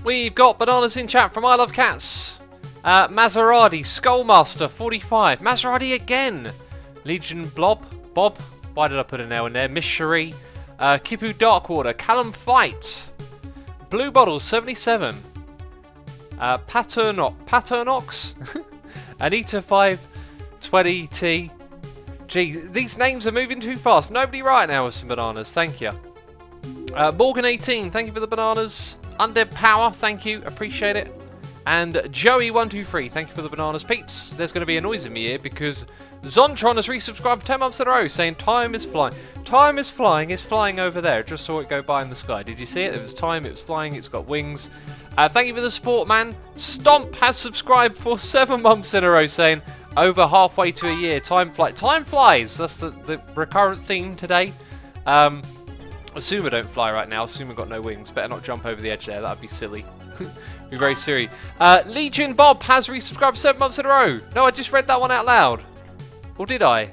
We've got bananas in chat from I Love Cats. Maserati, Skullmaster 45. Maserati again. Legion Bob. Why did I put an L in there? Miss Cherie. Kipu Darkwater. Callum Fight. Blue Bottle 77. Paternox. Anita 520T. Gee, these names are moving too fast. Nobody right now with some bananas. Thank you. Morgan 18. Thank you for the bananas. Undead Power. Thank you. Appreciate it. And Joey 123. Thank you for the bananas. Peeps, there's going to be a noise in me here because Zontron has resubscribed for 10 months in a row saying time is flying. Time is flying. It's flying over there. Just saw it go by in the sky. Did you see it? It was time. It was flying. It's got wings. Thank you for the support, man. Stomp has subscribed for 7 months in a row saying over halfway to a year. Time flies. That's the recurrent theme today. Asuma don't fly right now. Asuma got no wings. Better not jump over the edge there. That'd be silly. Be very silly. Legion Bob has resubscribed 7 months in a row. No, I just read that one out loud. Or did I?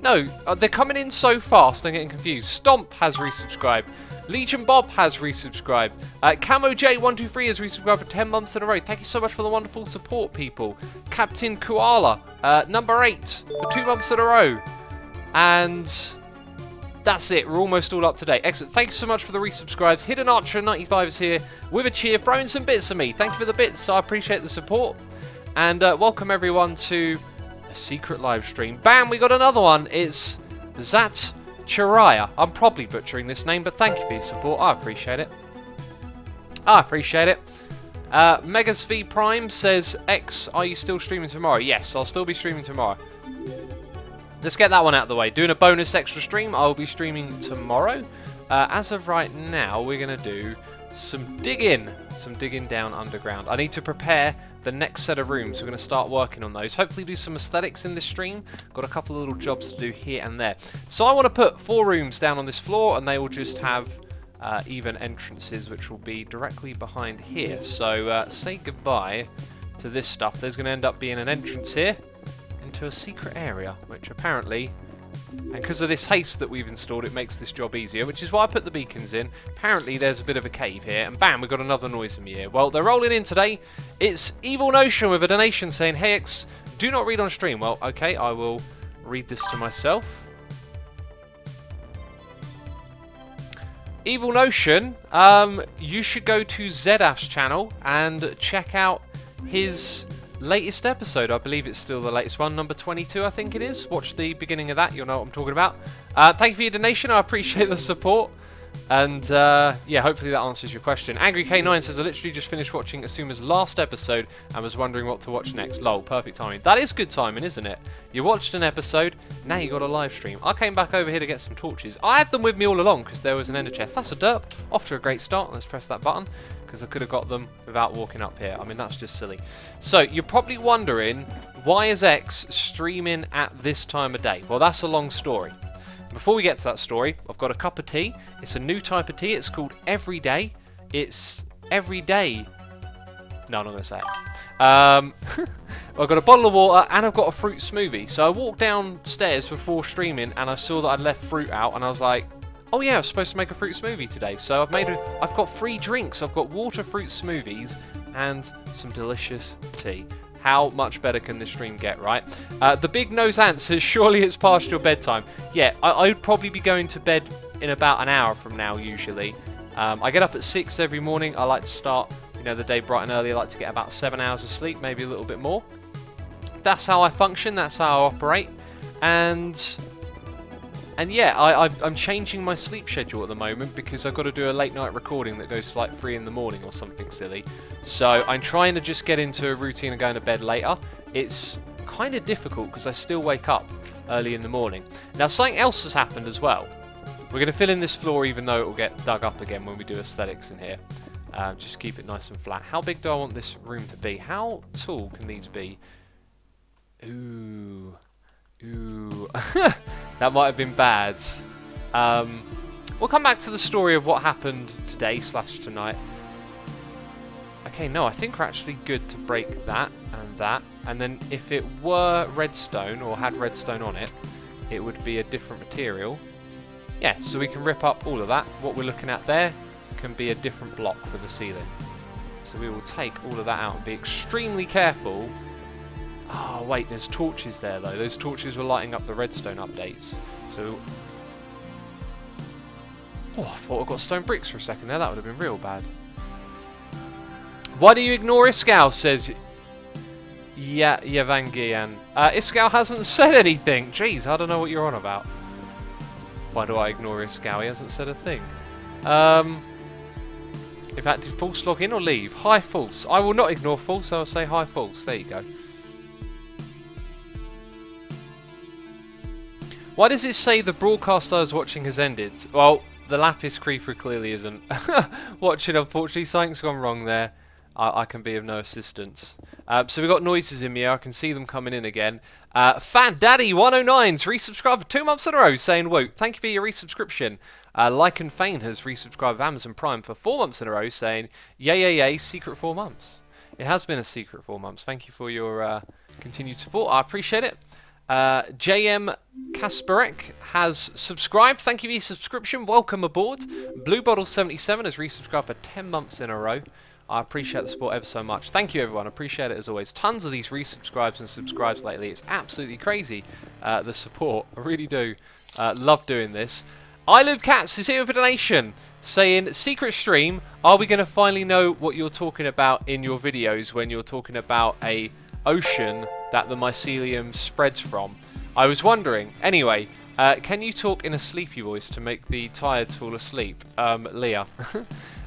No, they're coming in so fast. I'm getting confused. Stomp has resubscribed. Legion Bob has resubscribed. Camo J123 has resubscribed for 10 months in a row. Thank you so much for the wonderful support, people. Captain Koala, number 8 for 2 months in a row. And that's it. We're almost all up to date. Excellent. Thanks so much for the resubscribes. Hidden Archer 95 is here with a cheer, throwing some bits at me. Thank you for the bits. I appreciate the support. And welcome everyone to a secret live stream. Bam, we got another one. It's Zat Chiraya. I'm probably butchering this name, but thank you for your support. I appreciate it. I appreciate it. Megas V Prime says, X, are you still streaming tomorrow? Yes, I'll still be streaming tomorrow. Let's get that one out of the way. Doing a bonus extra stream. I'll be streaming tomorrow. As of right now, we're going to do some digging down underground. I need to prepare the next set of rooms. We're going to start working on those. Hopefully do some aesthetics in this stream. Got a couple of little jobs to do here and there. So I want to put 4 rooms down on this floor, and they will just have even entrances, which will be directly behind here. So say goodbye to this stuff. There's going to end up being an entrance here into a secret area, which apparently, and because of this haste that we've installed, it makes this job easier, which is why I put the beacons in. Apparently there's a bit of a cave here, and bam, we've got another noise in the ear. Well, they're rolling in today. It's Evil Notion with a donation saying, hey X, do not read on stream. Well, okay, I will read this to myself. Evil Notion, you should go to Zedaf's channel and check out his latest episode. I believe it's still the latest one, number 22 I think it is. Watch the beginning of that, you'll know what I'm talking about. Thank you for your donation, I appreciate the support. And yeah, hopefully that answers your question. Angry K9 says, I literally just finished watching Asuma's last episode and was wondering what to watch next. Lol, perfect timing. That is good timing, isn't it? You watched an episode, now you got a live stream. I came back over here to get some torches. I had them with me all along because there was an ender chest. That's a derp. Off to a great start. Let's press that button because I could have got them without walking up here. I mean, that's just silly. So you're probably wondering, why is X streaming at this time of day? Well, that's a long story. Before we get to that story, I've got a cup of tea. It's a new type of tea. It's called Everyday. It's Everyday. No, I'm not going to say it. I've got a bottle of water and I've got a fruit smoothie. So I walked downstairs before streaming and I saw that I'd left fruit out and I was like, oh yeah, I was supposed to make a fruit smoothie today. So I've got 3 drinks. I've got water, fruit smoothies and some delicious tea. How much better can this stream get, right? The Big Nose Ant says, surely it's past your bedtime. Yeah, I would probably be going to bed in about an hour from now, usually. I get up at 6 every morning. I like to start, the day bright and early. I like to get about 7 hours of sleep, maybe a little bit more. That's how I function. That's how I operate. And yeah, I'm changing my sleep schedule at the moment because I've got to do a late night recording that goes to like 3 in the morning or something silly. So I'm trying to just get into a routine of going to bed later. It's kind of difficult because I still wake up early in the morning. Now something else has happened as well. We're going to fill in this floor even though it will get dug up again when we do aesthetics in here. Just keep it nice and flat. How big do I want this room to be? How tall can these be? Ooh. That might have been bad. We'll come back to the story of what happened today / tonight. Okay, no, I think we're actually good to break that and that. And then if it were redstone or had redstone on it, it would be a different material. Yeah, so we can rip up all of that. What we're looking at there can be a different block for the ceiling. So we will take all of that out and be extremely careful. Oh, wait, there's torches there, though. Those torches were lighting up the redstone updates. So... Oh, I thought I got stone bricks for a second there. That would have been real bad. Why do you ignore Iskall, says... Yeah, Yavangian. Iskall hasn't said anything. Jeez, I don't know what you're on about. Why do I ignore Iskall? He hasn't said a thing. In fact, did false log in or leave? Hi, false. I will not ignore false, so I'll say hi, false. There you go. Why does it say the broadcast I was watching has ended? Well, the Lapis Creeper clearly isn't watching, unfortunately. Something's gone wrong there. I can be of no assistance. So we've got noises in me. I can see them coming in again. Fat Daddy 109's resubscribed for 2 months in a row, saying, "Whoa, thank you for your resubscription." Lycan Fane has resubscribed with Amazon Prime for 4 months in a row, saying, yay, secret 4 months. It has been a secret 4 months. Thank you for your continued support. I appreciate it. JM Kasparek has subscribed. Thank you for your subscription. Welcome aboard. Blue Bottle 77 has resubscribed for 10 months in a row. I appreciate the support ever so much. Thank you, everyone. I appreciate it as always. Tons of these resubscribes and subscribes lately. It's absolutely crazy, the support. I really do love doing this. I Love Cats is here with a donation saying, secret stream, are we going to finally know what you're talking about in your videos when you're talking about a ocean that the mycelium spreads from? I was wondering. Anyway, can you talk in a sleepy voice to make the tired fall asleep? Leah.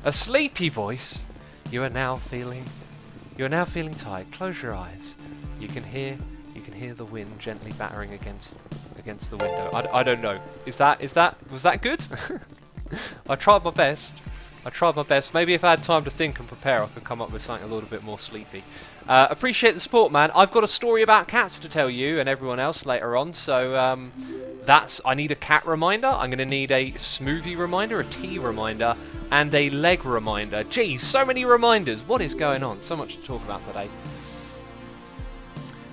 A sleepy voice? You are now feeling tired. Close your eyes. You can hear the wind gently battering against the window. I don't know. Was that good? I tried my best. Maybe if I had time to think and prepare, I could come up with something a little bit more sleepy. Appreciate the support, man. I've got a story about cats to tell you and everyone else later on. So I need a cat reminder. I'm going to need a smoothie reminder, a tea reminder, and a leg reminder. Geez, so many reminders. What is going on? So much to talk about today.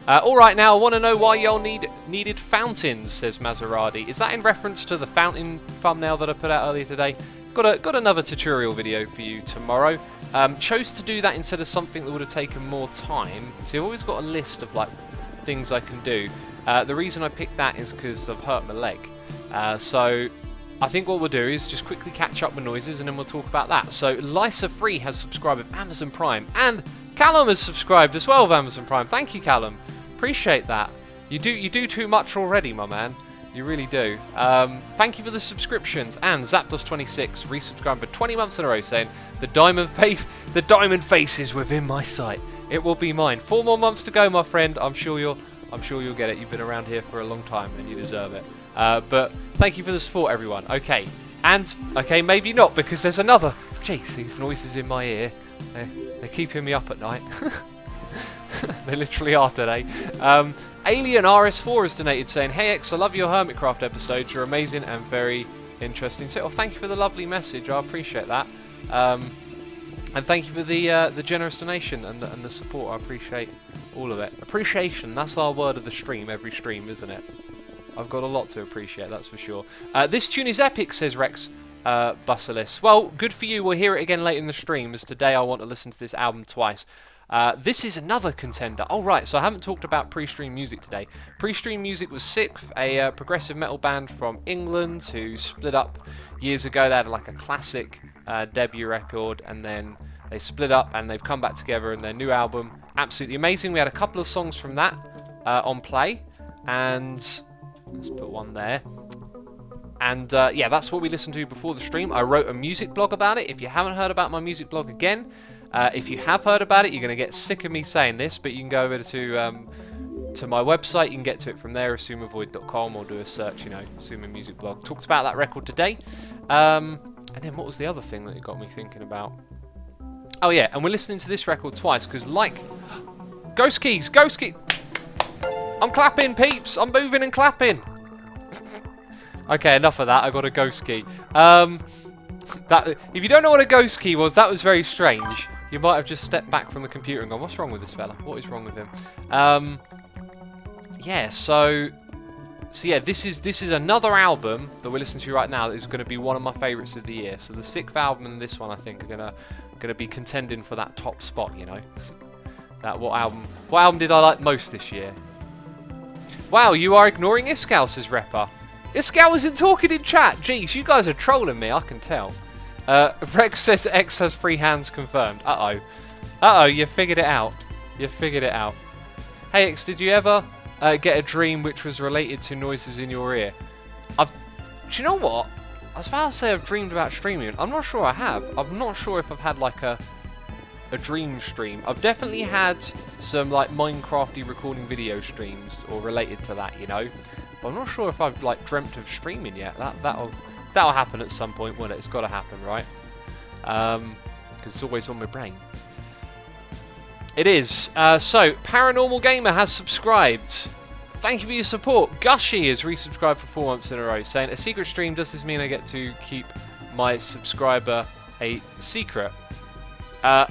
Alright, now I want to know why y'all needed fountains, says Maserati. Is that in reference to the fountain thumbnail that I put out earlier today? Got another tutorial video for you tomorrow. Chose to do that instead of something that would have taken more time. So I've always got a list of like things I can do. The reason I picked that is because I've hurt my leg. So I think what we'll do is just quickly catch up with noises and then we'll talk about that. So Lysa Free has subscribed with Amazon Prime, and Callum has subscribed as well with Amazon Prime. Thank you, Callum. Appreciate that. You do too much already, my man. You really do. Thank you for the subscriptions. And Zapdos26 resubscribed for 20 months in a row, saying the diamond face is within my sight. It will be mine. 4 more months to go, my friend. I'm sure you'll get it. You've been around here for a long time and you deserve it. But thank you for the support, everyone. Okay. And okay, maybe not, because there's another. Jeez, these noises in my ear. They're keeping me up at night. They literally are today. Alien RS4 has donated, saying, "Hey X, I love your Hermitcraft episodes. You're amazing and very interesting." So, thank you for the lovely message. I appreciate that. And thank you for the generous donation and the support. I appreciate all of it. Appreciation. That's our word of the stream. Every stream, isn't it? I've got a lot to appreciate. That's for sure. This tune is epic, says Rex Busalis. Well, good for you. We'll hear it again later in the stream, as today I want to listen to this album twice. This is another contender. Oh, right, so I haven't talked about Pre-Stream Music today. Pre-Stream Music was Sixth, a progressive metal band from England who split up years ago. They had like a classic debut record, and then they split up and they've come back together, and their new album, absolutely amazing. We had a couple of songs from that on play, and let's put one there. And yeah, that's what we listened to before the stream. I wrote a music blog about it. If you haven't heard about my music blog, again, if you have heard about it, you're going to get sick of me saying this, but you can go over to my website. You can get to it from there, assumavoid.com, or do a search, Asuma Music Blog. Talked about that record today. And then what was the other thing that it got me thinking about? Oh yeah, and we're listening to this record twice, because like... Ghost Keys! I'm clapping, peeps! I'm moving and clapping! Okay, enough of that. I got a ghost key. If you don't know what a ghost key was, that was very strange. You might have just stepped back from the computer and gone, "What's wrong with this fella? What is wrong with him?" Yeah. So yeah, this is another album that we're listening to right now that is going to be one of my favourites of the year. So the 6th album and this one, I think, are going to going to be contending for that top spot, you know. That what album did I like most this year? Wow, you are ignoring Iskal, says Repper. Iskal isn't talking in chat. Jeez, you guys are trolling me, I can tell. Rex says X has 3 hands confirmed. Uh-oh. Uh-oh, you figured it out. You figured it out. Hey X, did you ever get a dream which was related to noises in your ear? Do you know what? I was about to say I've dreamed about streaming. I'm not sure I have. I'm not sure if I've had like a dream stream. I've definitely had some like Minecrafty recording video streams or related to that, you know. But I'm not sure if I've like dreamt of streaming yet. That'll happen at some point, won't it? It's got to happen, right? Because it's always on my brain. It is. So Paranormal Gamer has subscribed. Thank you for your support. Gushy has resubscribed for 4 months in a row, saying, a secret stream, does this mean I get to keep my subscriber a secret? The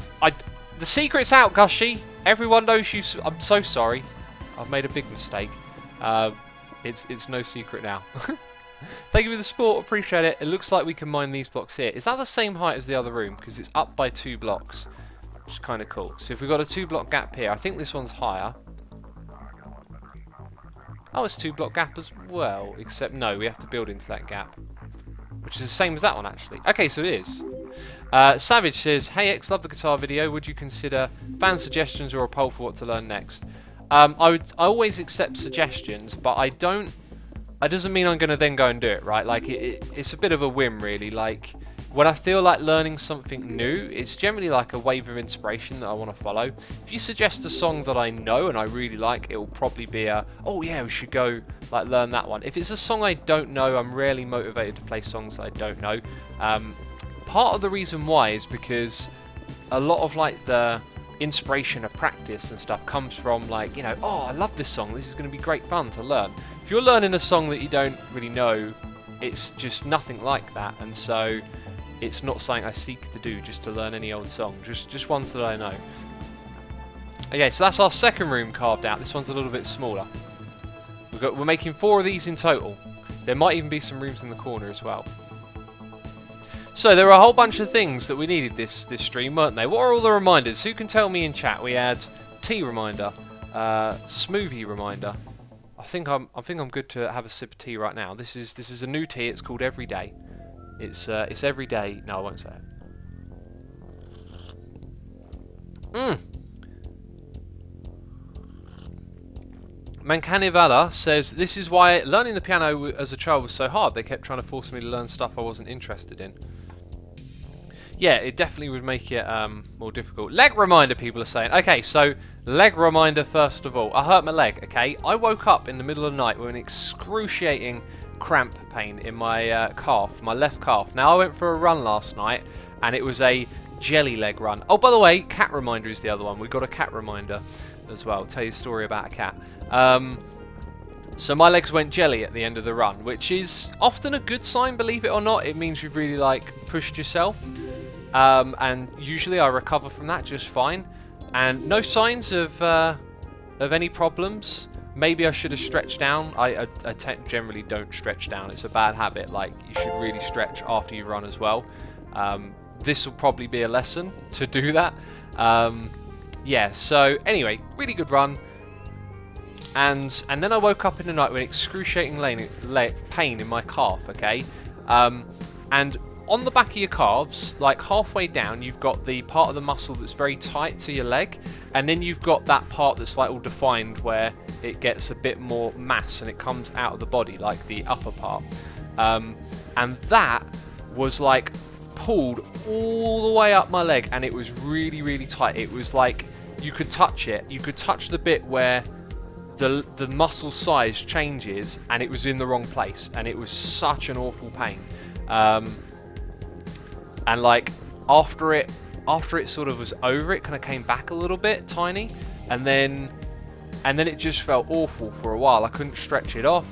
secret's out, Gushy. Everyone knows you. I'm so sorry. I've made a big mistake. It's no secret now. Thank you for the support. Appreciate it. It looks like we can mine these blocks here. Is that the same height as the other room? Because it's up by 2 blocks. Which is kind of cool. So if we've got a 2-block gap here, I think this one's higher. Oh, it's 2-block gap as well. Except no, we have to build into that gap. Which is the same as that one, actually. Okay, so it is. Savage says, hey X, love the guitar video. Would you consider fan suggestions or a poll for what to learn next? I always accept suggestions, but I don't. It doesn't mean I'm going to then go and do it, right? Like it's a bit of a whim, really. Like when I feel like learning something new, it's generally like a wave of inspiration that I want to follow. If you suggest a song that I know and I really like, it will probably be a, oh yeah, we should go like learn that one. If it's a song I don't know, I'm rarely motivated to play songs that I don't know. Part of the reason why is because a lot of like the inspiration of practice and stuff comes from like, you know, oh, I love this song, this is going to be great fun to learn. If you're learning a song that you don't really know, it's just nothing like that, and so it's not something I seek to do just to learn any old song, just ones that I know. Okay, so that's our second room carved out. This one's a little bit smaller. We're making 4 of these in total. There might even be some rooms in the corner as well. So there are a whole bunch of things that we needed this stream, weren't they? What are all the reminders? Who can tell me in chat? We had tea reminder, smoothie reminder. I think I'm good to have a sip of tea right now. This is a new tea. It's called Every Day. It's every day. No, I won't say it. Mancanivala says, this is why learning the piano as a child was so hard. They kept trying to force me to learn stuff I wasn't interested in. Yeah, it definitely would make it more difficult. Leg reminder, people are saying. Okay, so leg reminder first of all. I hurt my leg, okay? I woke up in the middle of the night with an excruciating cramp pain in my calf, my left calf. Now, I went for a run last night, and it was a jelly leg run. Oh, by the way, cat reminder is the other one. We've got a cat reminder as well. I'll tell you a story about a cat. So my legs went jelly at the end of the run, which is often a good sign, believe it or not. It means you've really like pushed yourself, and usually I recover from that just fine, and no signs of any problems. Maybe I should have stretched down. I generally don't stretch down. It's a bad habit. Like, you should really stretch after you run as well. This will probably be a lesson to do that. Yeah, so anyway, really good run. And then I woke up in the night with excruciating pain in my calf, okay? And on the back of your calves, like halfway down, you've got the part of the muscle that's very tight to your leg, and then you've got that part that's like all defined where it gets a bit more mass and it comes out of the body, like the upper part. And that was like pulled all the way up my leg, and it was really, really tight. It was like you could touch it. You could touch the bit where the muscle size changes, and it was in the wrong place, and it was such an awful pain. And like after it sort of was over, it kind of came back a little bit, tiny, and then it just felt awful for a while. I couldn't stretch it off.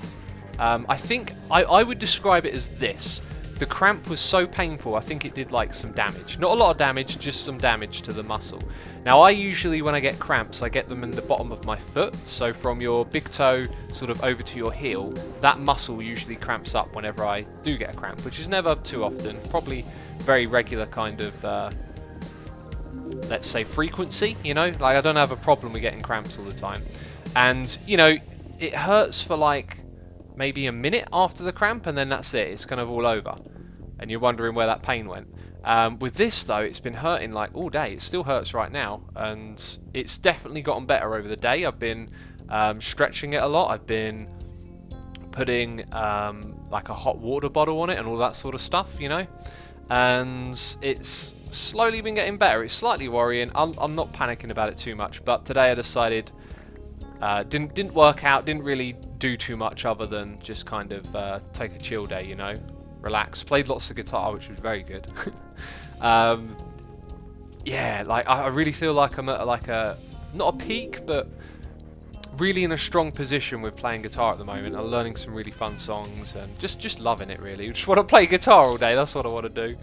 I think I would describe it as this. The cramp was so painful, I think it did like some damage. Not a lot of damage, just some damage to the muscle. Now, I usually, when I get cramps, I get them in the bottom of my foot. So from your big toe sort of over to your heel, that muscle usually cramps up whenever I do get a cramp, which is never too often. Probably very regular kind of let's say, frequency, you know? Like, I don't have a problem with getting cramps all the time. And, you know, it hurts for, like, maybe a minute after the cramp, and then that's it. It's kind of all over. And you're wondering where that pain went. With this, though, it's been hurting, like, all day. It still hurts right now, and it's definitely gotten better over the day. I've been stretching it a lot. I've been putting, like, a hot water bottle on it and all that sort of stuff, you know? And it's slowly been getting better. It's slightly worrying. I'm not panicking about it too much, but today I decided didn't work out, didn't really do too much other than just kind of take a chill day, you know, relax. Played lots of guitar, which was very good. Yeah, like I really feel like I'm at like not a peak, but really in a strong position with playing guitar at the moment. I'm learning some really fun songs and just loving it, really. Just want to play guitar all day. That's what I want to do.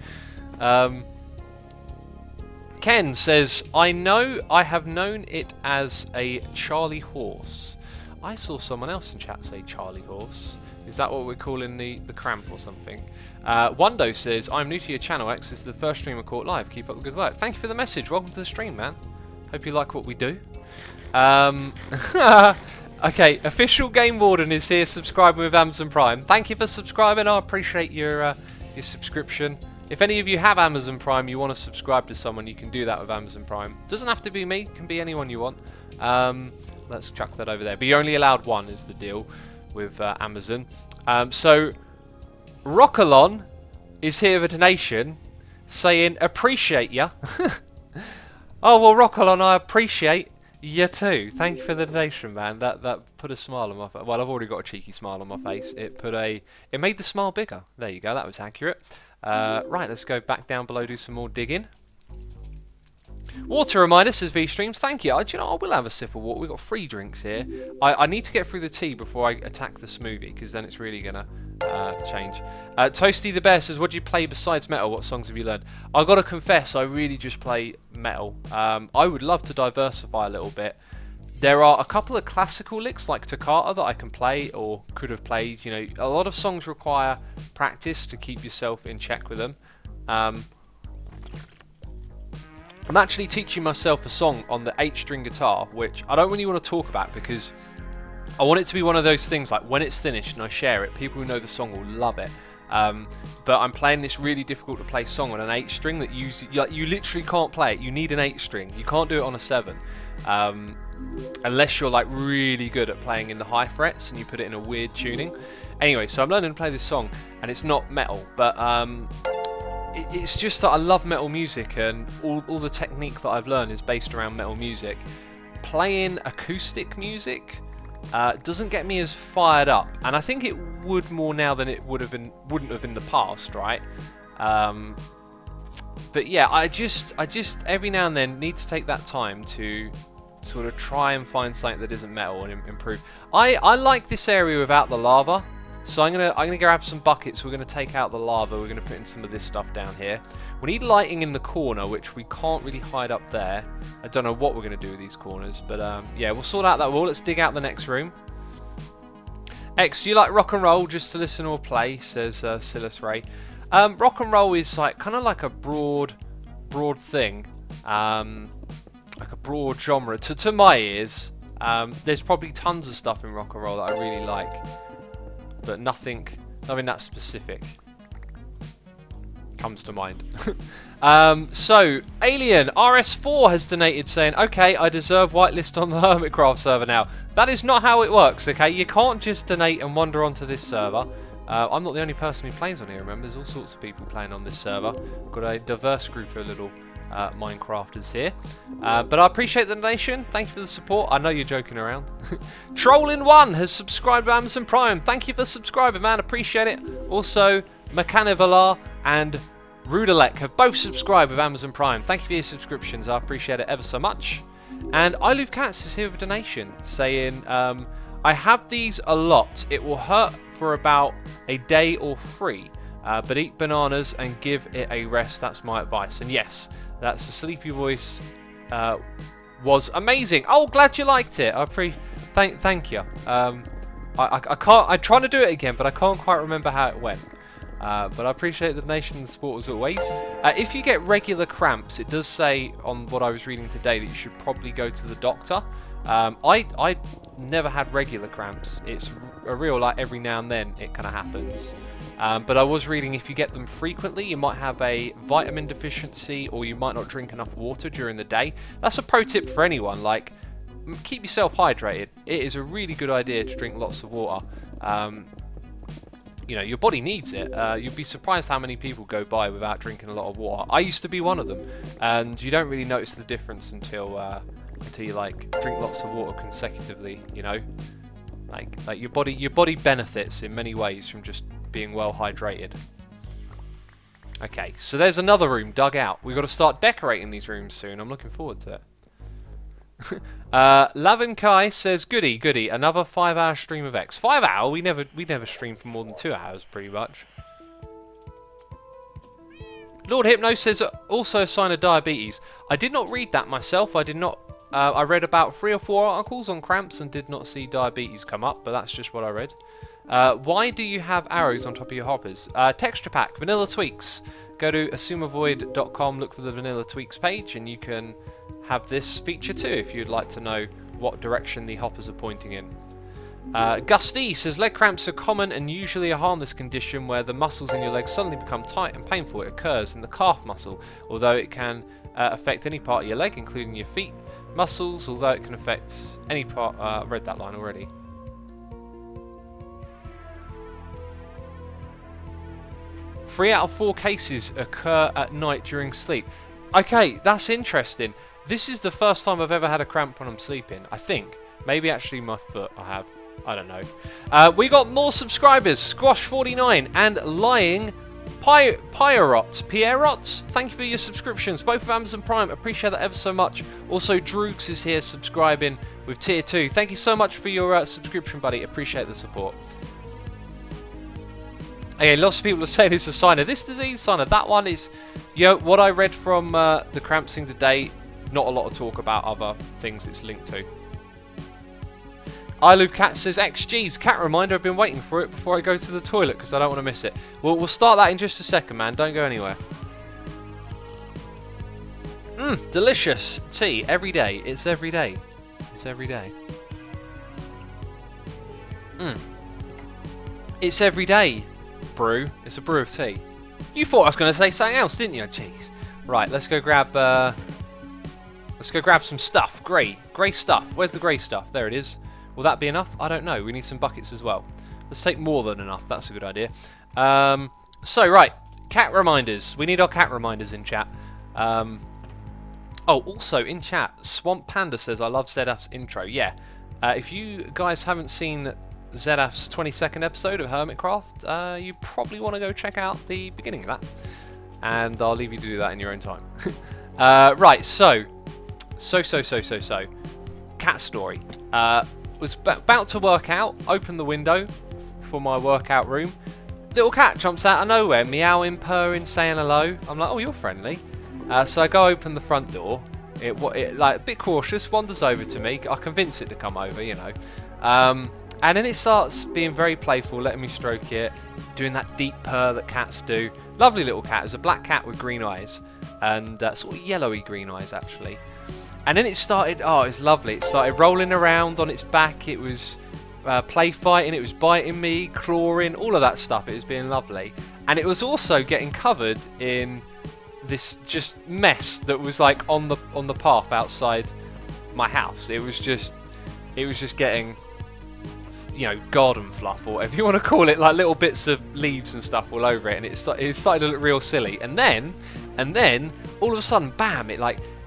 Ken says, I have known it as a Charlie horse. I saw someone else in chat say Charlie horse. Is that what we're calling the cramp or something? Wando says, I'm new to your channel, X. This is the first stream I caught live. Keep up the good work. Thank you for the message. Welcome to the stream, man. Hope you like what we do. Okay, Official Game Warden is here subscribing with Amazon Prime. Thank you for subscribing. I appreciate your subscription. If any of you have Amazon Prime, you want to subscribe to someone, you can do that with Amazon Prime. Doesn't have to be me, it can be anyone you want. Let's chuck that over there. But you're only allowed one is the deal with Amazon. So Rockalon is here with a donation saying, appreciate ya. Oh, well, Rockalon, I appreciate you too. Thank you for the donation, man. That put a smile on my face. Well, I've already got a cheeky smile on my face. It made the smile bigger. There you go, that was accurate. Right, let's go back down below, do some more digging. Water reminder, says V-Streams. Thank you. Do you know, I will have a sip of water. We've got free drinks here. I need to get through the tea before I attack the smoothie, because then it's really going to change. Toasty the Bear says, what do you play besides metal? What songs have you learned? I've got to confess, I really just play metal. I would love to diversify a little bit. There are a couple of classical licks like Toccata that I can play or could have played. You know, a lot of songs require practice to keep yourself in check with them. I'm actually teaching myself a song on the 8-string guitar, which I don't really want to talk about because I want it to be one of those things like when it's finished and I share it, people who know the song will love it. But I'm playing this really difficult to play song on an 8-string that you literally can't play it. You need an 8-string. You can't do it on a 7. Unless you're like really good at playing in the high frets and you put it in a weird tuning. Anyway, so I'm learning to play this song and it's not metal, but it's just that I love metal music and all the technique that I've learned is based around metal music. Playing acoustic music doesn't get me as fired up, and I think it would more now than it wouldn't have in the past, right? But yeah, I just every now and then need to take that time to sort of try and find something that isn't metal and improve. I like this area without the lava, so I'm gonna grab some buckets. We're gonna take out the lava. We're gonna put in some of this stuff down here. We need lighting in the corner, which we can't really hide up there. I don't know what we're gonna do with these corners, but yeah, we'll sort out that wall. Let's dig out the next room. X, do you like rock and roll just to listen or play? Says Silas Ray. Rock and roll is like kind of like a broad thing, like a broad genre to my ears. There's probably tons of stuff in rock and roll that I really like, but nothing that specific comes to mind. So Alien RS4 has donated saying, okay, I deserve whitelist on the Hermitcraft server now. That is not how it works, okay? You can't just donate and wander onto this server. I'm not the only person who plays on here, remember? There's all sorts of people playing on this server. We've got a diverse group of little Minecrafters here. But I appreciate the donation. Thank you for the support. I know you're joking around. Trollin1 has subscribed to Amazon Prime. Thank you for subscribing, man. Appreciate it. Also, Mechanivalar and Rudalek have both subscribed with Amazon Prime. Thank you for your subscriptions. I appreciate it ever so much. And I Love Cats is here with a donation saying, I have these a lot. It will hurt for about a day or 3, but eat bananas and give it a rest. That's my advice. And yes, that's the sleepy voice. Was amazing. Oh, glad you liked it. Thank you. I can't. I'm trying to do it again, but I can't quite remember how it went. But I appreciate the donation and the support as always. If you get regular cramps, it does say on what I was reading today that you should probably go to the doctor. I never had regular cramps. It's a real, like, every now and then it kind of happens. But I was reading if you get them frequently, you might have a vitamin deficiency or you might not drink enough water during the day. That's a pro tip for anyone. Like, keep yourself hydrated. It is a really good idea to drink lots of water. You know, your body needs it. You'd be surprised how many people go by without drinking a lot of water. I used to be one of them, and you don't really notice the difference until you like drink lots of water consecutively. You know, like your body benefits in many ways from just being well hydrated. Okay, so there's another room dug out. We've got to start decorating these rooms soon. I'm looking forward to it. Lavin Kai says, goody, another 5-hour stream of X. 5 hour? We never stream for more than 2 hours, pretty much. Lord Hypno says, also a sign of diabetes. I did not read that myself. I did not. I read about 3 or 4 articles on cramps and did not see diabetes come up, but that's just what I read. Why do you have arrows on top of your hoppers? Texture pack, Vanilla Tweaks. Go to asumavoid.com, look for the Vanilla Tweaks page, and you can have this feature too if you'd like to know what direction the hoppers are pointing in. Gusty says, leg cramps are common and usually a harmless condition where the muscles in your legs suddenly become tight and painful. It occurs in the calf muscle, although it can affect any part of your leg, including your feet muscles, although it can affect any part. I read that line already. Three out of 4 cases occur at night during sleep. Okay, that's interesting. This is the first time I've ever had a cramp when I'm sleeping, I think. Maybe actually my foot I have. I don't know. We got more subscribers. Squash49 and Lying Pierrot. Thank you for your subscriptions. Both of Amazon Prime. Appreciate that ever so much. Also, Droogs is here subscribing with Tier 2. Thank you so much for your subscription, buddy. Appreciate the support. Okay, lots of people are saying it's a sign of this disease, sign of that one. It's, you know, what I read from the cramps thing today, not a lot of talk about other things it's linked to. I Love Cat says, XG's cat reminder, I've been waiting for it before I go to the toilet because I don't want to miss it. Well, we'll start that in just a second, man. Don't go anywhere. Delicious tea every day. It's every day. It's every day. It's every day. Brew. It's a brew of tea. You thought I was going to say something else, didn't you? Jeez. Right, let's go grab some stuff. Grey stuff. Where's the grey stuff? There it is. Will that be enough? I don't know. We need some buckets as well. Let's take more than enough. That's a good idea. So, right. Cat reminders. We need our cat reminders in chat. Oh, also in chat, Swamp Panda says, I love ZF's intro. Yeah. If you guys haven't seen ZF's 22nd episode of Hermitcraft, you probably want to go check out the beginning of that. And I'll leave you to do that in your own time. Right, so. Cat story. Was about to work out, open the window for my workout room. Little cat jumps out of nowhere, meowing, purring, saying hello. I'm like, oh, you're friendly. So I go open the front door. It like a bit cautious, wanders over to me. I convince it to come over, you know. And then it starts being very playful, letting me stroke it, doing that deep purr that cats do. Lovely little cat. It's a black cat with green eyes, and sort of yellowy green eyes actually. And then it started, oh, it's lovely. It started rolling around on its back. It was play fighting. It was biting me, clawing, all of that stuff. It was being lovely. And it was also getting covered in this just mess that was like on the path outside my house. It was just getting, you know, garden fluff or whatever you want to call it, like little bits of leaves and stuff all over it, and it started to look real silly. And then all of a sudden, bam!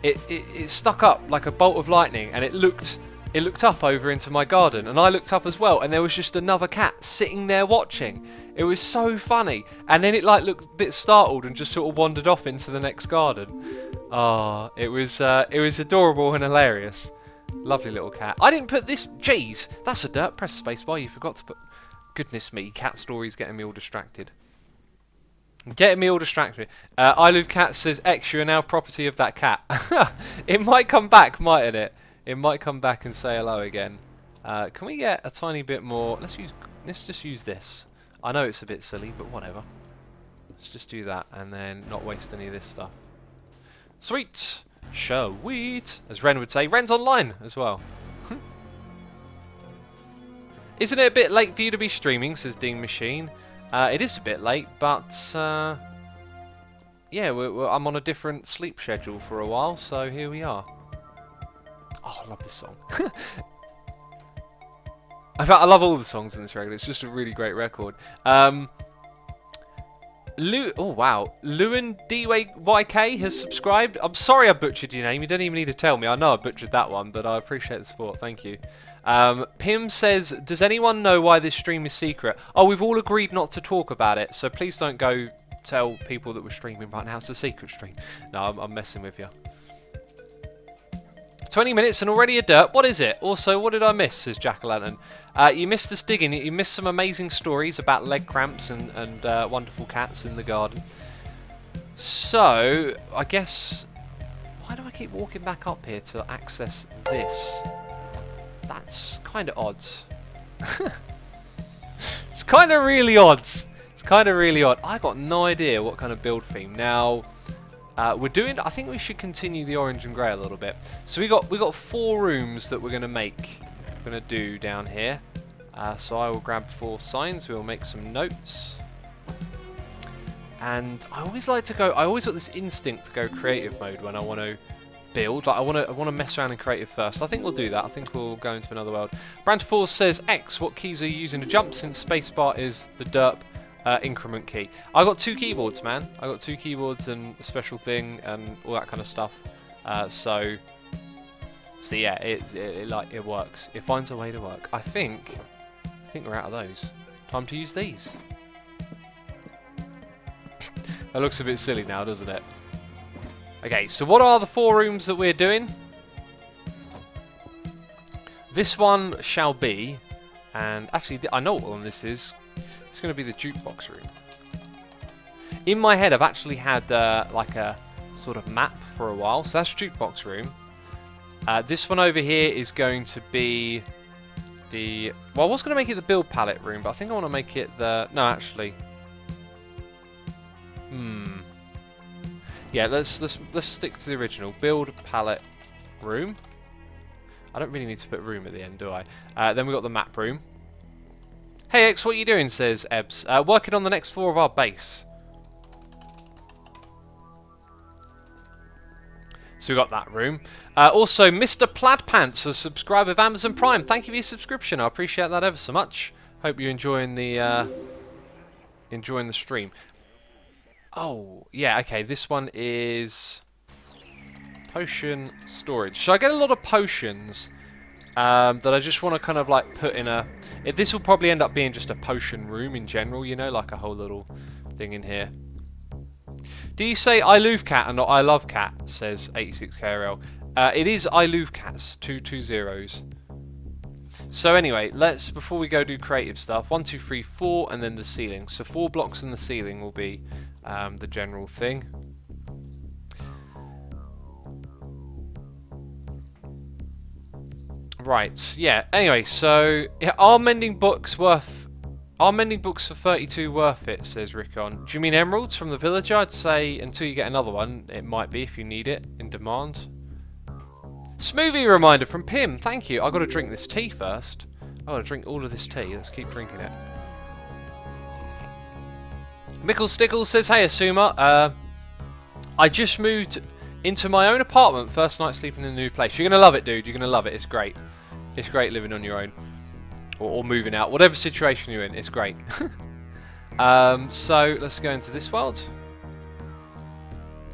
It stuck up like a bolt of lightning, and it looked up over into my garden, and I looked up as well, and there was just another cat sitting there watching. It was so funny. And then it like looked a bit startled and just sort of wandered off into the next garden. Oh, it was adorable and hilarious. Lovely little cat. I didn't put this. Jeez, that's a dirt. Press spacebar. You forgot to put. Goodness me, cat stories getting me all distracted. Getting me all distracted. I Love Cat says, X, you are now property of that cat. It might come back, mightn't it? It might come back and say hello again. Can we get a tiny bit more? Let's just use this. I know it's a bit silly, but whatever. Let's just do that and then not waste any of this stuff. Sweet! Sweet! As Ren would say. Ren's online as well. Isn't it a bit late for you to be streaming, says Dean Machine. It is a bit late, but yeah, I'm on a different sleep schedule for a while, so here we are. Oh, I love this song. In fact, I love all the songs in this record. It's just a really great record. Oh wow, Lewin DYK has subscribed. I'm sorry I butchered your name. You don't even need to tell me. I know I butchered that one, but I appreciate the support. Thank you. Pim says, does anyone know why this stream is secret? Oh, we've all agreed not to talk about it, so please don't go tell people that we're streaming right now. It's a secret stream. No, I'm messing with you. 20 minutes and already a dirt. What is it? Also, what did I miss, says Jack-o'-lantern. You missed us digging. You missed some amazing stories about leg cramps and wonderful cats in the garden. So, I guess... Why do I keep walking back up here to access this? That's kind of odd. It's kind of really odd. It's kind of really odd. I got no idea what kind of build theme. Now... we're doing. I think we should continue the orange and grey a little bit. So we got 4 rooms that we're going to make. We're going to do down here. So I will grab 4 signs. We will make some notes. And I always like to go. I always got this instinct to go creative mode when I want to build. Like I want to mess around in creative first. I think we'll do that. I think we'll go into another world. Brand4 says X. What keys are you using to jump? Since spacebar is the derp. Increment key. I got 2 keyboards, man. I got 2 keyboards and a special thing and all that kind of stuff. So yeah, it works. It finds a way to work. I think we're out of those. Time to use these. That looks a bit silly now, doesn't it? Okay, so what are the 4 rooms that we're doing? This one shall be, and actually I know what one this is. It's going to be the jukebox room. In my head, I've actually had like a sort of map for a while. So that's jukebox room. This one over here is going to be the... Well, I was going to make it the build palette room, but I think I want to make it the... No, actually. Yeah, let's stick to the original. Build palette room. I don't really need to put room at the end, do I? Then we've got the map room. Hey X, what are you doing, says Ebbs. Working on the next floor of our base. So we got that room. Also, Mr. Plaid Pants, a subscriber of Amazon Prime. Thank you for your subscription. I appreciate that ever so much. Hope you're enjoying the stream. Oh, yeah, okay. This one is potion storage. So I get a lot of potions that I just want to kind of like put in a... This will probably end up being just a potion room in general, you know, like a whole little thing in here. Do you say I love cat and not I love cat, says 86KRL. It is I love cats, 2 zeros. So anyway, let's, before we go do creative stuff, 1, 2, 3, 4, and then the ceiling. So 4 blocks in the ceiling will be the general thing. Right, yeah, anyway, so yeah, are mending books for 32 worth it, says Rickon. Do you mean emeralds from the villager? I'd say until you get another one, it might be if you need it, in demand. Smoothie reminder from Pim, thank you. I've got to drink this tea first. I've got to drink all of this tea, let's keep drinking it. Mickle Stickles says, hey Asuma, I just moved into my own apartment, first night sleeping in a new place. You're going to love it, dude, you're going to love it, it's great. It's great living on your own. Or moving out, whatever situation you're in, it's great. So let's go into this world.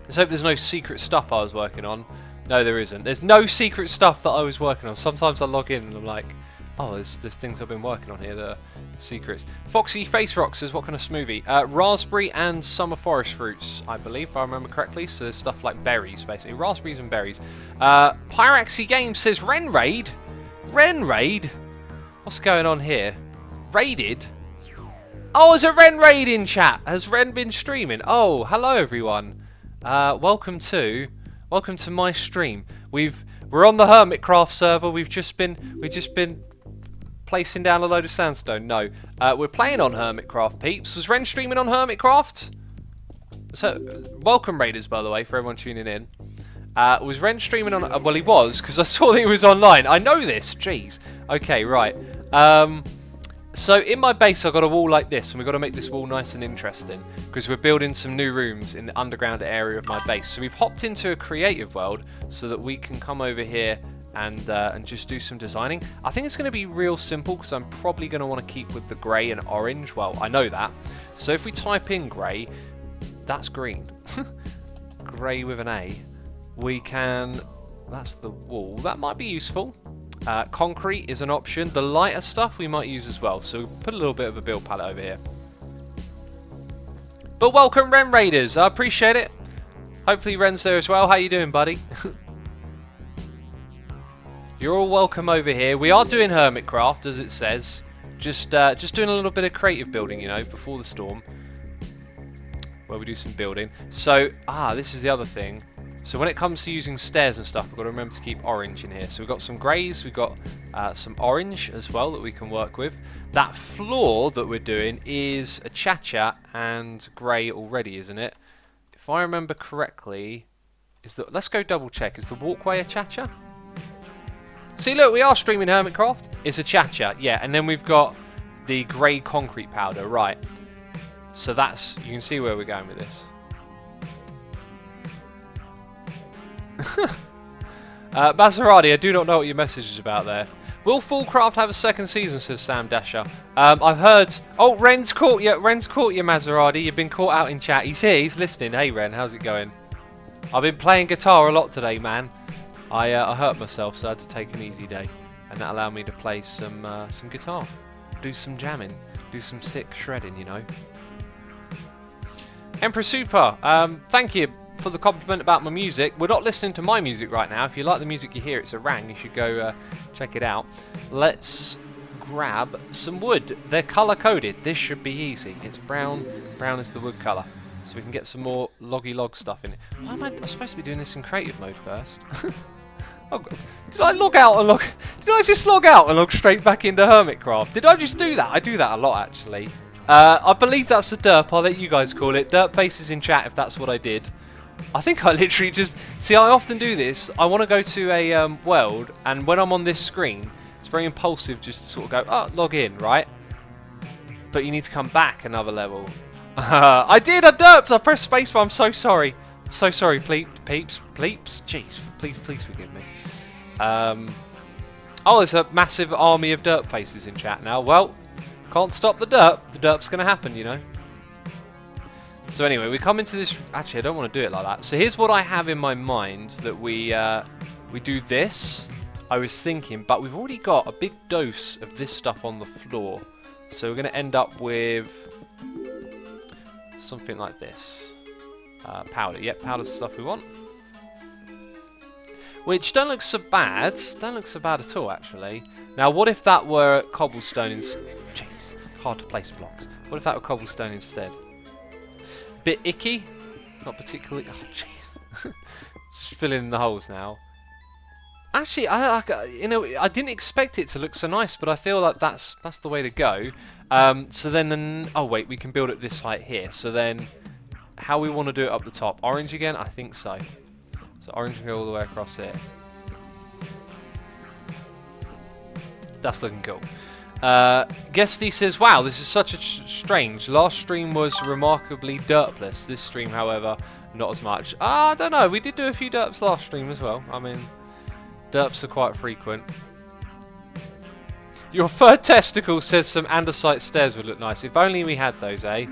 Let's hope there's no secret stuff I was working on. No, there isn't. There's no secret stuff that I was working on. Sometimes I log in and I'm like, oh, there's things I've been working on here that are secrets. Foxy Face Rock says, what kind of smoothie? Raspberry and summer forest fruits, I believe, if I remember correctly. So there's stuff like berries, basically. Raspberries and berries. Pyraxy Games says, Ren Raid? Ren Raid? What's going on here? Raided? Oh, there's a Ren Raid in chat. Has Ren been streaming? Oh, hello everyone. Welcome to my stream. We're on the Hermitcraft server. We've just been placing down a load of sandstone. No, we're playing on Hermitcraft, peeps. Was Ren streaming on Hermitcraft? So, welcome Raiders, by the way, for everyone tuning in. Was Ren streaming on... well, he was, because I saw that he was online. I know this. Jeez. Okay, right. So, in my base, I've got a wall like this, and we've got to make this wall nice and interesting, because we're building some new rooms in the underground area of my base. So, we've hopped into a creative world so that we can come over here and just do some designing. I think it's going to be real simple, because I'm probably going to want to keep with the grey and orange. Well, I know that. So, if we type in grey, that's green. Grey with an A. We can... that's the wall. That might be useful. Concrete is an option. The lighter stuff we might use as well. So put a little bit of a build palette over here. But welcome Ren Raiders. I appreciate it. Hopefully Ren's there as well. How you doing, buddy? You're all welcome over here. We are doing Hermitcraft, as it says. Just doing a little bit of creative building, you know, before the storm. Where we do some building. So, this is the other thing. So when it comes to using stairs and stuff, we've got to remember to keep orange in here. So we've got some greys, we've got some orange as well that we can work with. That floor that we're doing is a cha-cha and grey already, isn't it? If I remember correctly, let's go double check. Is the walkway a cha-cha? See, look, we are streaming Hermitcraft. It's a cha-cha, yeah. And then we've got the grey concrete powder, right. So that's, you can see where we're going with this. Maserati, I do not know what your message is about there. Will Fullcraft have a second season, says Sam Dasher. I've heard... oh, Ren's caught you, Maserati. You've been caught out in chat. He's here, he's listening. Hey, Ren, how's it going? I've been playing guitar a lot today, man. I hurt myself, so I had to take an easy day. And that allowed me to play some guitar. Do some jamming. Do some sick shredding, you know. Emperor Super, thank you for the compliment about my music. We're not listening to my music right now. If you like the music you hear, it's a rang. You should go check it out. Let's grab some wood. They're color-coded. This should be easy. It's brown. Brown is the wood color. So we can get some more loggy log stuff in it. Why am I supposed to be doing this in creative mode first? Oh, did I log out and log... did I just log out and log straight back into Hermitcraft? Did I just do that? I do that a lot, actually. I believe that's a derp. I'll let you guys call it. Derp faces in chat if that's what I did. I think I literally just... see, I often do this. I want to go to a world, and when I'm on this screen, it's very impulsive just to sort of go, oh, log in, right? But you need to come back another level. I did! I derped! I pressed spacebar. I'm so sorry. I'm so sorry, peeps. Jeez, please forgive me. Oh, there's a massive army of derp faces in chat now. Well, can't stop the derp. The derp's going to happen, you know. So anyway, we come into this... actually, I don't want to do it like that. So here's what I have in my mind that we do this. I was thinking, but we've already got a big dose of this stuff on the floor. So we're going to end up with something like this. Powder. Yep, powder's the stuff we want. Which don't look so bad. Don't look so bad at all, actually. Now, what if that were cobblestone instead? Jeez, hard to place blocks. What if that were cobblestone instead? Bit icky, not particularly. Oh, jeez, just filling in the holes now. Actually, you know, I didn't expect it to look so nice, but I feel like that's the way to go. So then, oh wait, we can build it this height here. So then, how we want to do it up the top? Orange again? I think so. So orange can go all the way across here. That's looking cool. Guesty says, wow, this is such a strange. Last stream was remarkably derpless. This stream, however, not as much. I don't know. We did do a few derps last stream as well. I mean, derps are quite frequent. Your third testicle says some andesite stairs would look nice. If only we had those, eh?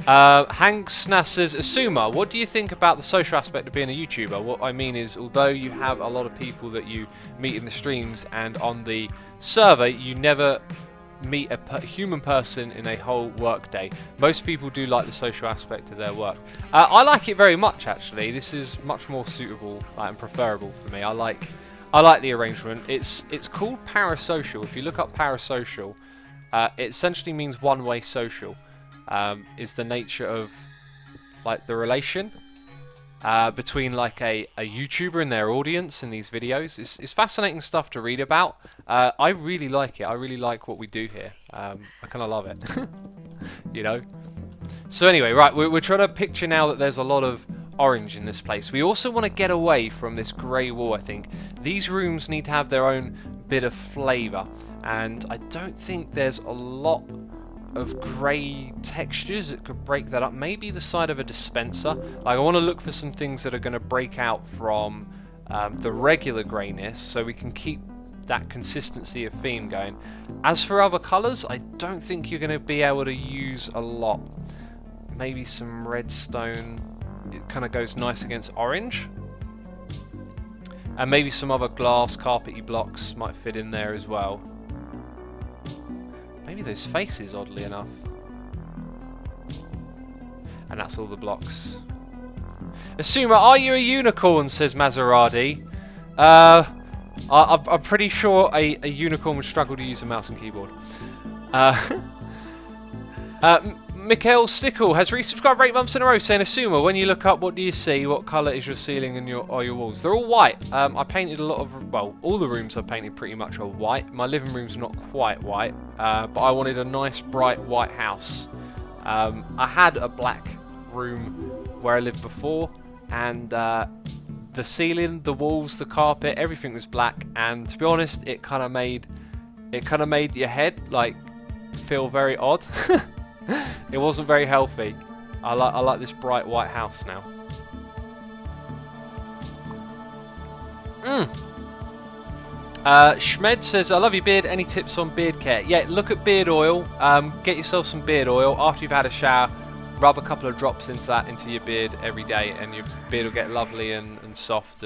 Hank Snass says, Asuma, what do you think about the social aspect of being a YouTuber? What I mean is, although you have a lot of people that you meet in the streams and on the server, you never meet a human person in a whole work day. Most people do like the social aspect of their work. I like it very much, actually. This is much more suitable and preferable for me. I like the arrangement. It's called parasocial. If you look up parasocial, it essentially means one-way social. Is the nature of like the relation between like a YouTuber and their audience in these videos. It's fascinating stuff to read about. I really like it. I really like what we do here. I kind of love it. You know, So anyway, right, we're trying to picture now that there's a lot of orange in this place. We also want to get away from this grey wall, I think. These rooms need to have their own bit of flavour, and I don't think there's a lot of grey textures that could break that up. Maybe the side of a dispenser. Like, I want to look for some things that are going to break out from the regular greyness, so we can keep that consistency of theme going. As for other colours, I don't think you're going to be able to use a lot. Maybe some redstone. It kind of goes nice against orange. And maybe some other glass carpety blocks might fit in there as well. Maybe those faces, oddly enough. And that's all the blocks. Asuma, are you a unicorn? Says Maserati. I'm pretty sure a unicorn would struggle to use a mouse and keyboard. Mikhail Stickle has resubscribed for 8 months in a row, saying, Asuma, when you look up, what do you see? What colour is your ceiling and your walls? They're all white. I painted a lot of, well, all the rooms I painted pretty much are white. My living room's not quite white, but I wanted a nice, bright, white house. I had a black room where I lived before, and the ceiling, the walls, the carpet, everything was black, and to be honest, it kind of made your head, like, feel very odd. It wasn't very healthy. I like this bright white house now. Schmed says, I love your beard. Any tips on beard care? Yeah, look at beard oil. Get yourself some beard oil. After you've had a shower, rub a couple of drops into your beard every day, and your beard will get lovely and soft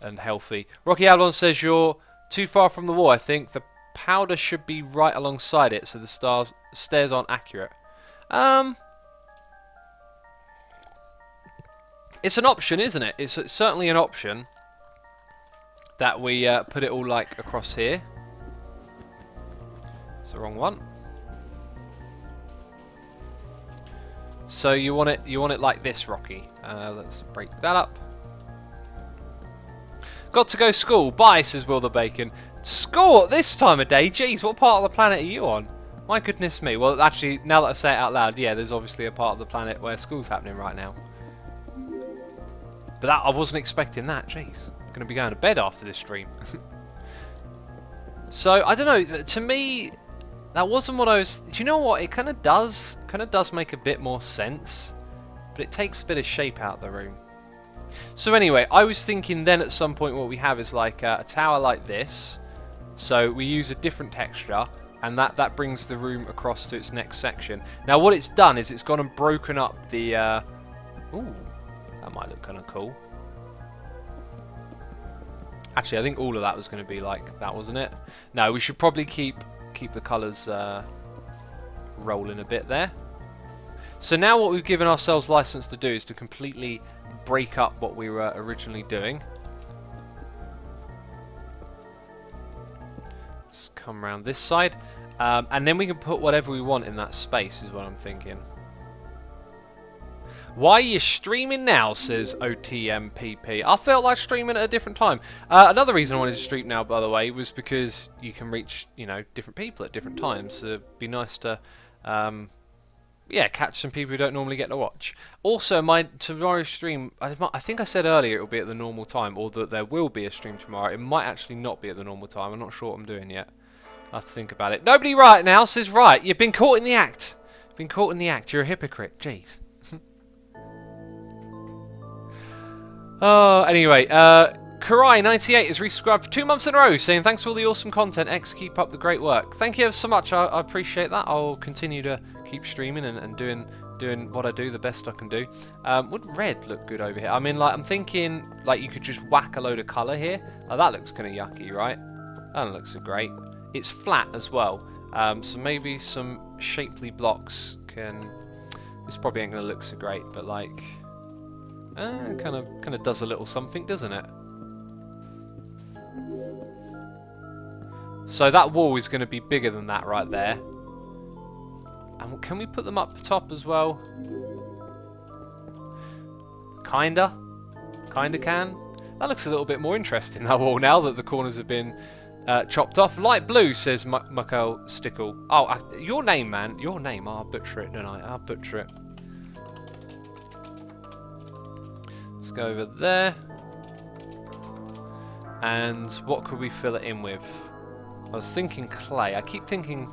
and healthy. Rocky Avalon says, you're too far from the wall, I think. The powder should be right alongside it, so the stairs aren't accurate. It's an option, isn't it? It's certainly an option that we put it all like across here. It's the wrong one. So you want it like this, Rocky. Let's break that up. Got to go school. Bye, says Will the Bacon. School at this time of day? Jeez, what part of the planet are you on? My goodness me. Well, actually, now that I say it out loud, yeah, there's obviously a part of the planet where school's happening right now. But I wasn't expecting that. Jeez, I'm going to be going to bed after this stream. So, I don't know. To me, that wasn't what I was... Do you know what? It kind of does make a bit more sense. But it takes a bit of shape out of the room. So anyway, I was thinking then at some point what we have is like a tower like this. So we use a different texture, and that brings the room across to its next section. Now what it's done is it's gone and broken up the... Ooh, that might look kind of cool. Actually, I think all of that was going to be like that, wasn't it? No, we should probably keep the colours rolling a bit there. So now what we've given ourselves license to do is to completely break up what we were originally doing. Let's come around this side. And then we can put whatever we want in that space, is what I'm thinking. Why are you streaming now, says OTMPP. I felt like streaming at a different time. Another reason I wanted to stream now, by the way, was because you can reach, you know, different people at different times. So it'd be nice to, yeah, catch some people who don't normally get to watch. Also, my tomorrow's stream, I think I said earlier it will be at the normal time, or that there will be a stream tomorrow. It might actually not be at the normal time. I'm not sure what I'm doing yet. I have to think about it. Nobody right now says right. You've been caught in the act. Been caught in the act. You're a hypocrite. Jeez. Oh, anyway, Karai98 has resubscribed for 2 months in a row, saying thanks for all the awesome content. X, keep up the great work. Thank you so much. I appreciate that. I'll continue to keep streaming and doing what I do the best I can do. Would red look good over here? I mean, like, I'm thinking like you could just whack a load of colour here. Oh, that looks kind of yucky, right? That looks so great. It's flat as well, so maybe some shapely blocks can. This probably ain't gonna look so great, but like. Kind of does a little something, doesn't it? So that wall is going to be bigger than that right there. And can we put them up top as well? Kinda can. That looks a little bit more interesting, that wall, now that the corners have been chopped off. Light blue, says Michael Stickle. Oh, your name, man. Your name. I'll butcher it, don't I? I'll butcher it. Let's go over there. And what could we fill it in with? I was thinking clay. I keep thinking...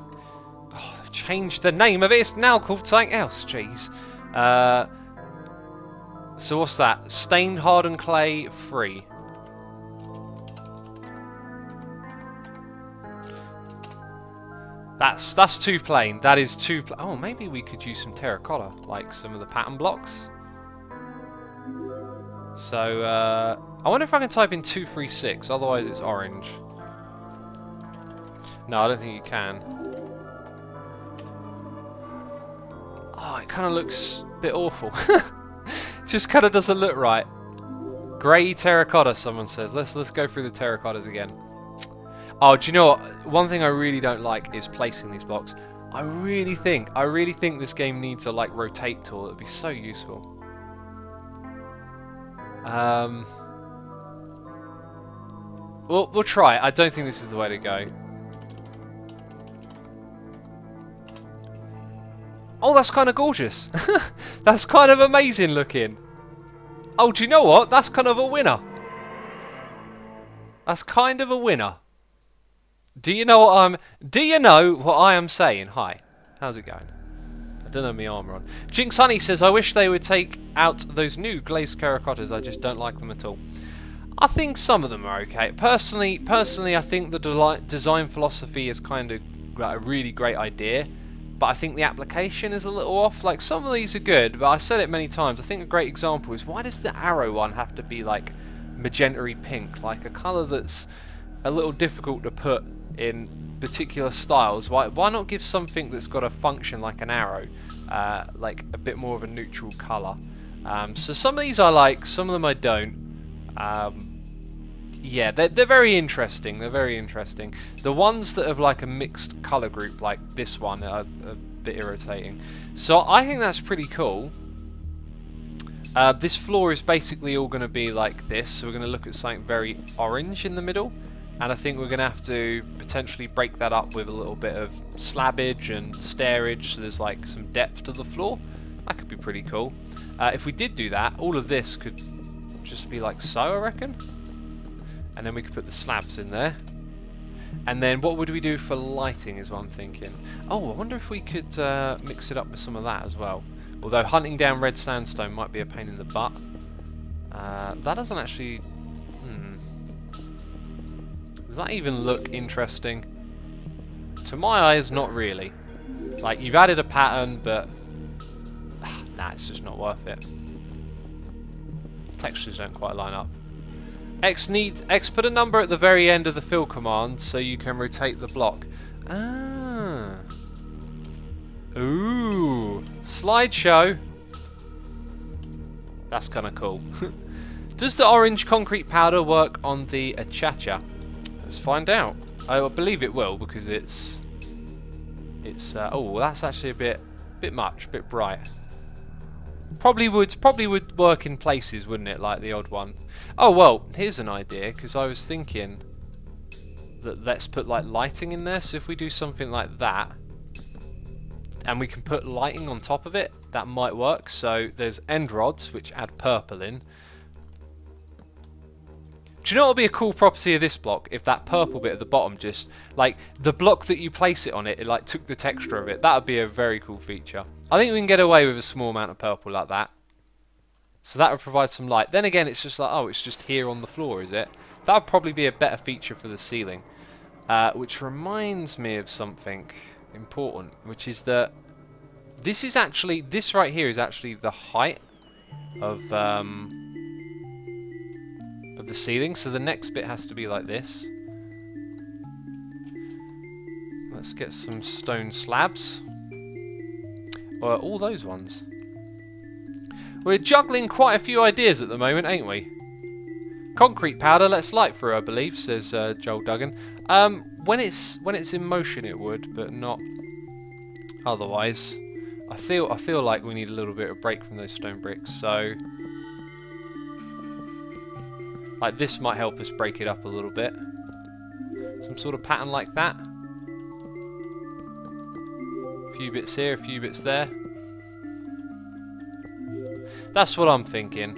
Oh, they've changed the name of it. It's now called something else. Jeez. So what's that? Stained hardened clay free. That's too plain. That is too plain. Oh, maybe we could use some terracotta, like some of the pattern blocks. So, I wonder if I can type in 236, otherwise it's orange. No, I don't think you can. Oh, it kind of looks a bit awful. Just kind of doesn't look right. Grey terracotta, someone says. Let's go through the terracottas again. Oh, do you know what? One thing I really don't like is placing these blocks. I really think this game needs a like rotate tool. It'd be so useful. We'll try it. I don't think this is the way to go. Oh, that's kind of gorgeous. That's kind of amazing looking. Oh, do you know what? That's kind of a winner. That's kind of a winner. Do you know what I am saying? Hi. How's it going? I don't have my armour on. Jinx Honey says, I wish they would take out those new glazed terracottas. I just don't like them at all. I think some of them are okay. Personally, I think the design philosophy is kind of like a really great idea, but I think the application is a little off. Like, some of these are good, but I said it many times. I think a great example is, why does the arrow one have to be like magenta-y pink, like a colour that's a little difficult to put in particular styles? Why not give something that's got a function like an arrow, like a bit more of a neutral colour? So some of these I like, some of them I don't. Yeah, they're very interesting. They're very interesting. The ones that have like a mixed colour group, like this one, are a bit irritating. So I think that's pretty cool. This floor is basically all going to be like this. So we're going to look at something very orange in the middle. And I think we're going to have to potentially break that up with a little bit of slabbage and stairage, so there's like some depth to the floor. That could be pretty cool. If we did do that, all of this could just be like so, I reckon. And then we could put the slabs in there. And then what would we do for lighting is what I'm thinking. Oh, I wonder if we could mix it up with some of that as well. Although hunting down red sandstone might be a pain in the butt. That doesn't actually... Does that even look interesting? To my eyes, not really. Like, you've added a pattern, but... nah, it's just not worth it. Textures don't quite line up. X put a number at the very end of the fill command so you can rotate the block. Ah. Ooh. Slideshow. That's kind of cool. Does the orange concrete powder work on the Achacha? Let's find out. I believe it will, because it's oh, that's actually a bit much, a bit bright. Probably would work in places, wouldn't it, like the odd one. Oh well, here's an idea, because I was thinking that let's put like lighting in there. So if we do something like that, and we can put lighting on top of it, that might work. So there's end rods which add purple in. Do you know what would be a cool property of this block? If that purple bit at the bottom, just like the block that you place it on, it like took the texture of it. That would be a very cool feature. I think we can get away with a small amount of purple like that. So that would provide some light. Then again, it's just like, oh, it's just here on the floor, is it? That would probably be a better feature for the ceiling. Which reminds me of something important, which is that this right here is actually the height of the ceiling, so the next bit has to be like this. Let's get some stone slabs. Or all those ones. We're juggling quite a few ideas at the moment, ain't we? Concrete powder, let's light through, I believe, says Joel Duggan. When it's in motion it would, but not otherwise. I feel like we need a little bit of break from those stone bricks, so like this might help us break it up a little bit. Some sort of pattern like that. A few bits here, a few bits there. That's what I'm thinking.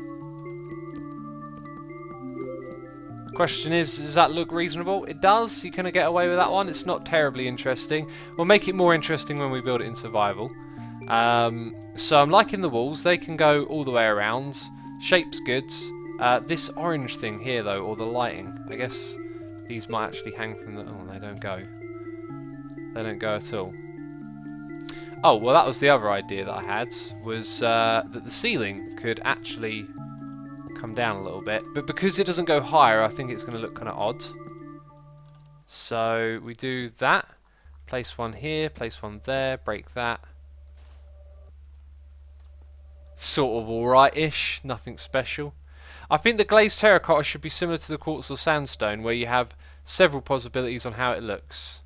The question is, does that look reasonable? It does. You're going to get away with that one. It's not terribly interesting. We'll make it more interesting when we build it in survival. So I'm liking the walls. They can go all the way around. Shape's good. This orange thing here, though, or the lighting, I guess these might actually hang from the... Oh, they don't go. They don't go at all. Oh, well, that was the other idea that I had, was that the ceiling could actually come down a little bit. But because it doesn't go higher, I think it's going to look kind of odd. So we do that. Place one here, place one there, break that. Sort of alright-ish, nothing special. I think the glazed terracotta should be similar to the quartz or sandstone, where you have several possibilities on how it looks.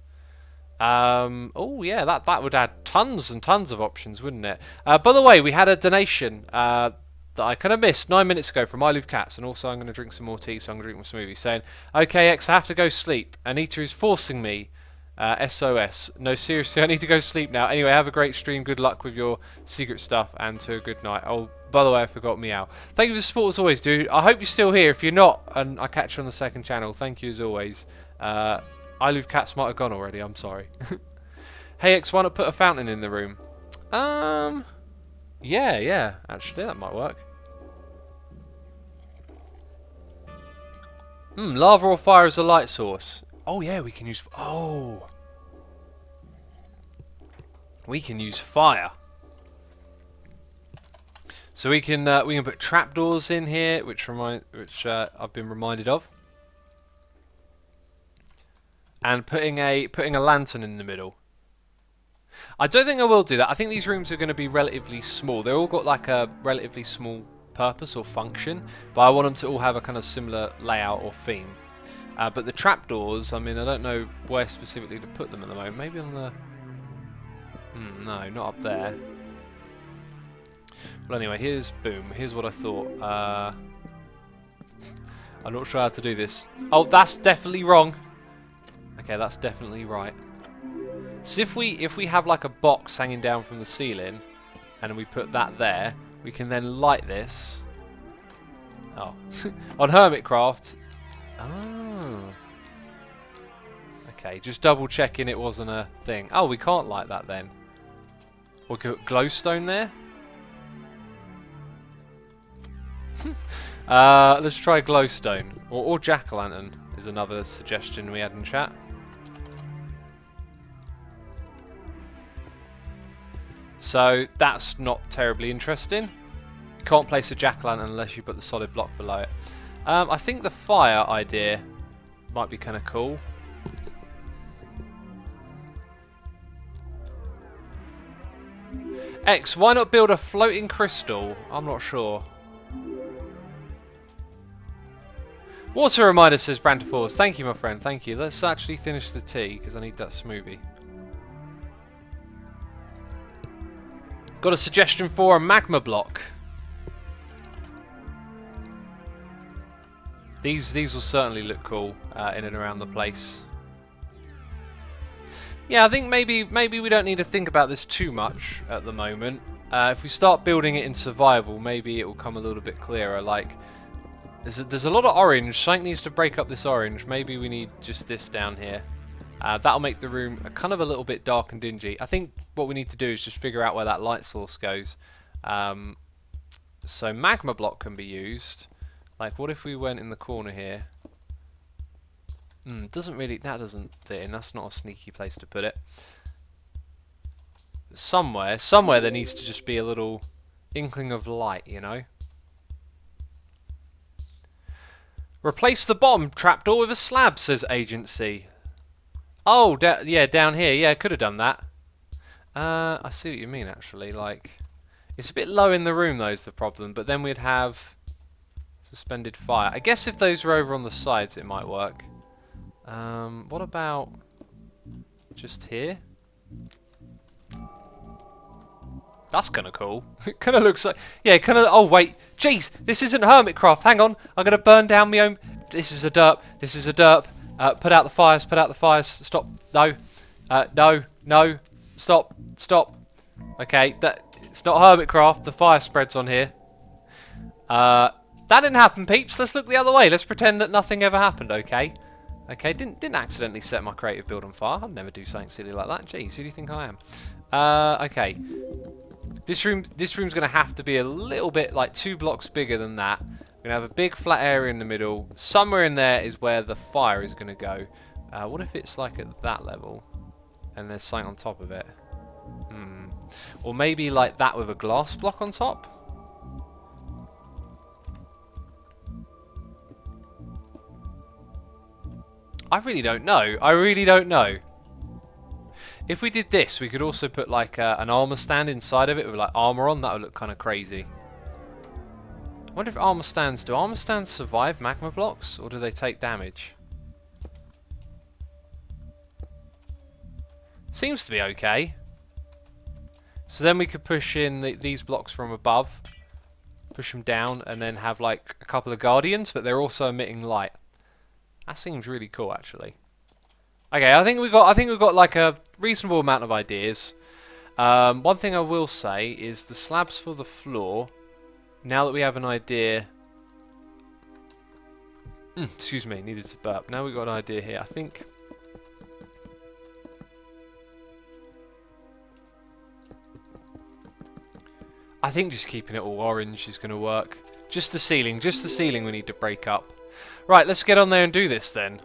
Oh yeah, that would add tons and tons of options, wouldn't it? By the way, we had a donation that I kind of missed 9 minutes ago from iLoveCats, and also I'm going to drink some more tea, so I'm going to drink my smoothie, saying, "Okay, X, I have to go sleep. Anita is forcing me. SOS. No, seriously, I need to go sleep now. Anyway, have a great stream. Good luck with your secret stuff, and to a good night." Oh, by the way, I forgot Meow. Thank you for the support as always, dude. I hope you're still here. If you're not, and I catch you on the second channel, thank you as always. iLoveCats might have gone already. I'm sorry. Hey X, why not put a fountain in the room? Yeah. Actually, that might work. Lava or fire as a light source. Oh yeah, we can use... Oh! We can use fire. So we can put trapdoors in here, which I've been reminded of. And putting a lantern in the middle. I don't think I will do that. I think these rooms are going to be relatively small. They're all got like a relatively small purpose or function, but I want them to all have a kind of similar layout or theme. But the trapdoors, I mean, I don't know where specifically to put them at the moment. Maybe on the... no, not up there. Well, anyway, here's what I thought. I'm not sure how to do this. Oh, that's definitely wrong. Okay, that's definitely right. So if we have like a box hanging down from the ceiling, and we put that there, we can then light this. Oh, on Hermitcraft. Oh. Okay, just double checking it wasn't a thing. Oh, we can't light that then. We'll put glowstone there. Let's try glowstone or jack-o'-lantern is another suggestion we had in chat. So that's not terribly interesting. You can't place a jack-o'-lantern unless you put the solid block below it. I think the fire idea might be kind of cool. X, why not build a floating crystal? I'm not sure. Water reminder, says Brantiforce. Thank you, my friend. Thank you. Let's actually finish the tea because I need that smoothie. Got a suggestion for a magma block. These will certainly look cool in and around the place. Yeah, I think maybe we don't need to think about this too much at the moment. If we start building it in survival, maybe it will come a little bit clearer. Like, there's a lot of orange. Something needs to break up this orange. Maybe we need just this down here. That'll make the room kind of a little bit dark and dingy. I think what we need to do is just figure out where that light source goes. So magma block can be used. Like, what if we went in the corner here? Doesn't really... That doesn't fit in. That's not a sneaky place to put it. Somewhere there needs to just be a little inkling of light, you know? Replace the bottom trapdoor with a slab, says Agency. Oh, yeah, down here. Yeah, I could have done that. I see what you mean, actually. Like, it's a bit low in the room, though, is the problem. But then we'd have suspended fire. I guess if those were over on the sides, it might work. What about just here? That's kind of cool. It kind of looks like... Yeah, kind of... Oh, wait. Jeez, this isn't Hermitcraft. Hang on. I'm going to burn down my own... This is a derp. This is a derp. Put out the fires, put out the fires. Stop. No. No. No. Stop. Stop. Okay, it's not Hermitcraft. The fire spreads on here. That didn't happen, peeps. Let's look the other way. Let's pretend that nothing ever happened, okay? Okay, didn't accidentally set my creative build on fire. I'd never do something silly like that. Jeez, who do you think I am? Okay. This room's going to have to be a little bit, like 2 blocks bigger than that. We're going to have a big flat area in the middle. Somewhere in there is where the fire is going to go. What if it's like at that level? And there's something on top of it? Or maybe like that with a glass block on top? I really don't know. I really don't know. If we did this, we could also put like an armor stand inside of it with like armor on. That would look kind of crazy. I wonder if do armor stands survive magma blocks, or do they take damage? Seems to be okay. So then we could push in these blocks from above, push them down, and then have like a couple of guardians, but they're also emitting light. That seems really cool, actually. Okay, I think we've got like a reasonable amount of ideas. One thing I will say is the slabs for the floor. Now that we have an idea, excuse me, needed to burp. Now we've got an idea here. I think just keeping it all orange is going to work. Just the ceiling we need to break up. Right, let's get on there and do this then.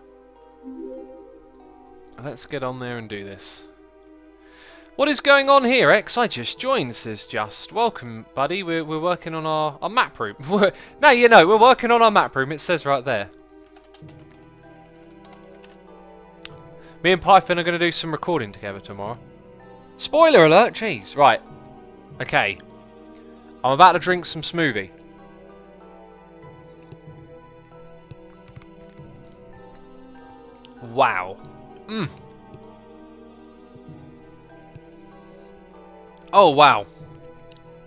Let's get on there and do this. What is going on here, X? I just joined, says Just. Welcome, buddy. We're working on our map room. No, you know, we're working on our map room. It says right there. Me and Python are going to do some recording together tomorrow. Spoiler alert, jeez. Right. Okay. I'm about to drink some smoothie. Wow. Oh, wow.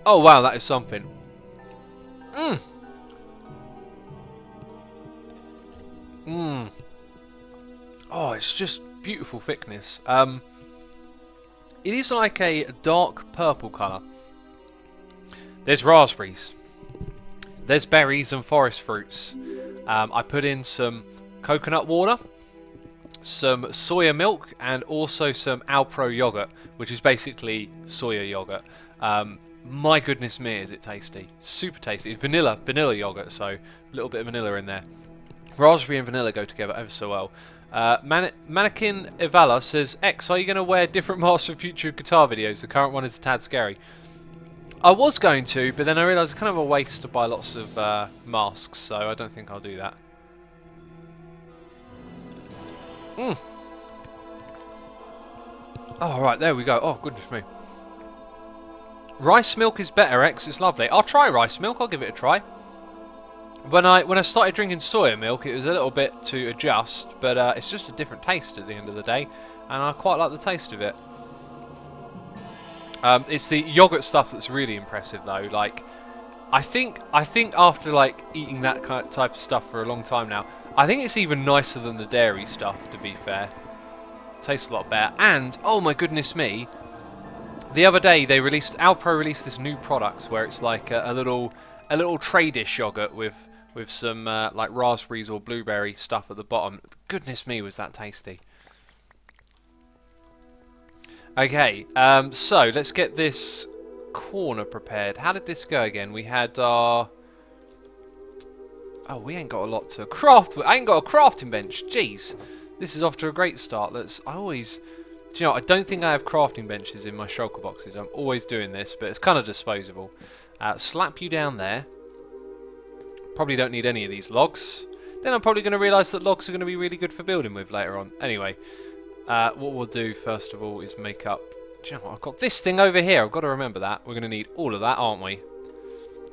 Oh, wow, that is something. Oh, it's just beautiful thickness. It is like a dark purple colour. There's raspberries. There's berries and forest fruits. I put in some coconut water, some soya milk, and also some Alpro yogurt, which is basically soya yogurt. My goodness me, is it tasty. Super tasty. It's vanilla yogurt, so a little bit of vanilla in there. Raspberry and vanilla go together ever so well. Mannequin Evala says, X, are you going to wear different masks for future guitar videos? The current one is a tad scary. I was going to, but then I realised it's kind of a waste to buy lots of masks, so I don't think I'll do that. Oh, right, there we go. Oh, goodness me. Rice milk is better, X. It's lovely. I'll try rice milk. I'll give it a try. When I started drinking soya milk, it was a little bit to adjust, but it's just a different taste at the end of the day, and I quite like the taste of it. It's the yogurt stuff that's really impressive, though. Like, I think after like eating that kind of type of stuff for a long time now, I think it's even nicer than the dairy stuff. To be fair, tastes a lot better. And oh my goodness me, the other day Alpro released this new product where it's like a little tray dish yogurt with some like raspberries or blueberry stuff at the bottom. Goodness me, was that tasty. Okay, so let's get this corner prepared. How did this go again? We had our... Oh, we ain't got a lot to craft. I ain't got a crafting bench. Jeez, this is off to a great start. Do you know, I don't think I have crafting benches in my shulker boxes. I'm always doing this, but it's kind of disposable. Slap you down there. Probably don't need any of these logs. Then I'm probably going to realise that logs are going to be really good for building with later on. Anyway, what we'll do first of all is make up... Do you know what? I've got this thing over here. I've got to remember that. We're going to need all of that, aren't we?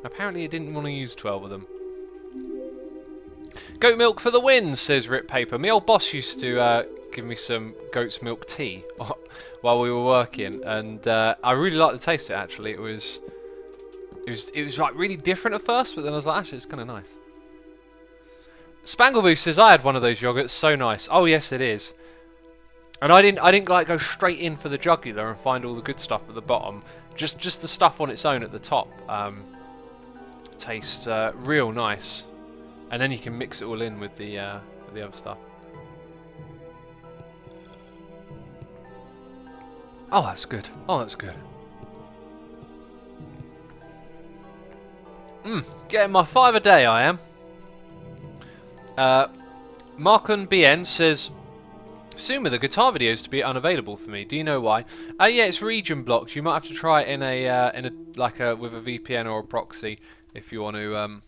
Apparently I didn't want to use 12 of them. Goat milk for the win, says Rip Paper. My old boss used to give me some goat's milk tea while we were working, and I really liked the taste of it. Actually, it was like really different at first, but then I was like, actually, it's kind of nice. Spangleboo says I had one of those yogurts. So nice. Oh yes, it is. And I didn't like go straight in for the jugular and find all the good stuff at the bottom. Just the stuff on its own at the top tastes real nice. And then you can mix it all in with the other stuff. Oh, that's good. Oh, that's good. Getting my 5 a day, I am. Markon BN says, soon with the guitar videos to be unavailable for me. Do you know why? Yeah, it's region blocked. You might have to try it in a with a VPN or a proxy if you want to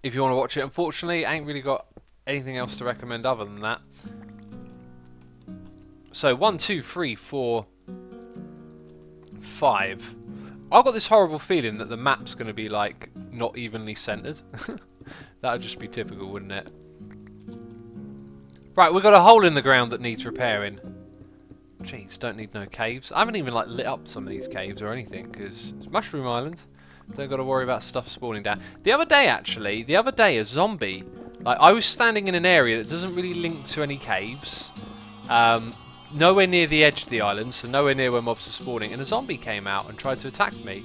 watch it. Unfortunately, I ain't really got anything else to recommend other than that. So 1, 2, 3, 4, 5. I've got this horrible feeling that the map's going to be like not evenly centered. That would just be typical, wouldn't it? Right, we've got a hole in the ground that needs repairing. Jeez, don't need no caves. I haven't even like lit up some of these caves or anything because it's Mushroom Island. Don't got to worry about stuff spawning down. The other day, actually, a zombie. Like I was standing in an area that doesn't really link to any caves. Nowhere near the edge of the island, so nowhere near where mobs are spawning, and a zombie came out and tried to attack me.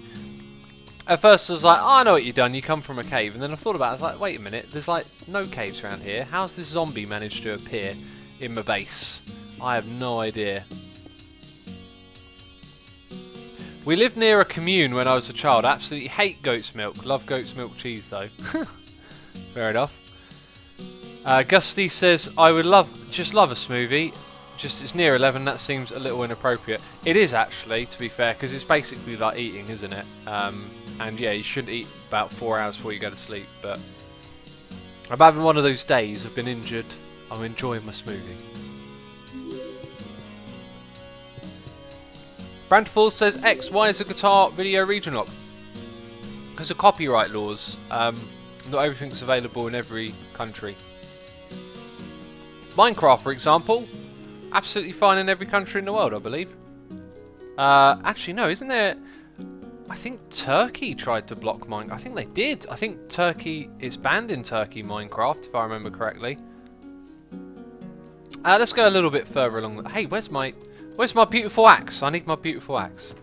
At first I was like, oh, I know what you've done, you come from a cave, and then I thought about it, I was like, wait a minute, there's like no caves around here. How's this zombie managed to appear in my base? I have no idea. We lived near a commune when I was a child. I absolutely hate goat's milk. Love goat's milk cheese though. Fair enough. Gusty says, I would just love a smoothie. Just it's near 11, that seems a little inappropriate. It is actually, to be fair, because it's basically like eating, isn't it? And yeah, you shouldn't eat about 4 hours before you go to sleep, but I'm having one of those days, I've been injured, I'm enjoying my smoothie. Brantfall says, X, why is the guitar video region locked? Because of copyright laws, not everything's available in every country. Minecraft, for example, absolutely fine in every country in the world, I believe. Actually, no, isn't there... I think Turkey tried to block Minecraft. I think they did. I think Turkey is banned in Turkey, Minecraft, if I remember correctly. Let's go a little bit further along. Hey, where's my beautiful axe? I need my beautiful axe.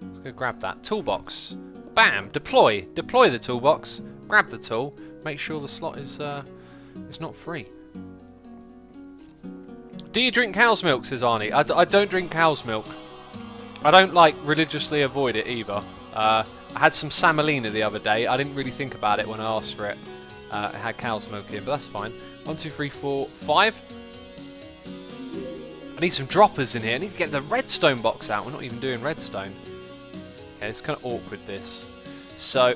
Let's go grab that. Toolbox. Bam! Deploy. Deploy the toolbox. Grab the tool. Make sure the slot is not free. Do you drink cow's milk, says Arnie? I don't drink cow's milk. I don't like religiously avoid it either. I had some Samolina the other day. I didn't really think about it when I asked for it. It had cow's milk in, but that's fine. 1, 2, 3, 4, 5. I need some droppers in here. I need to get the redstone box out. We're not even doing redstone. Okay, it's kind of awkward this. So,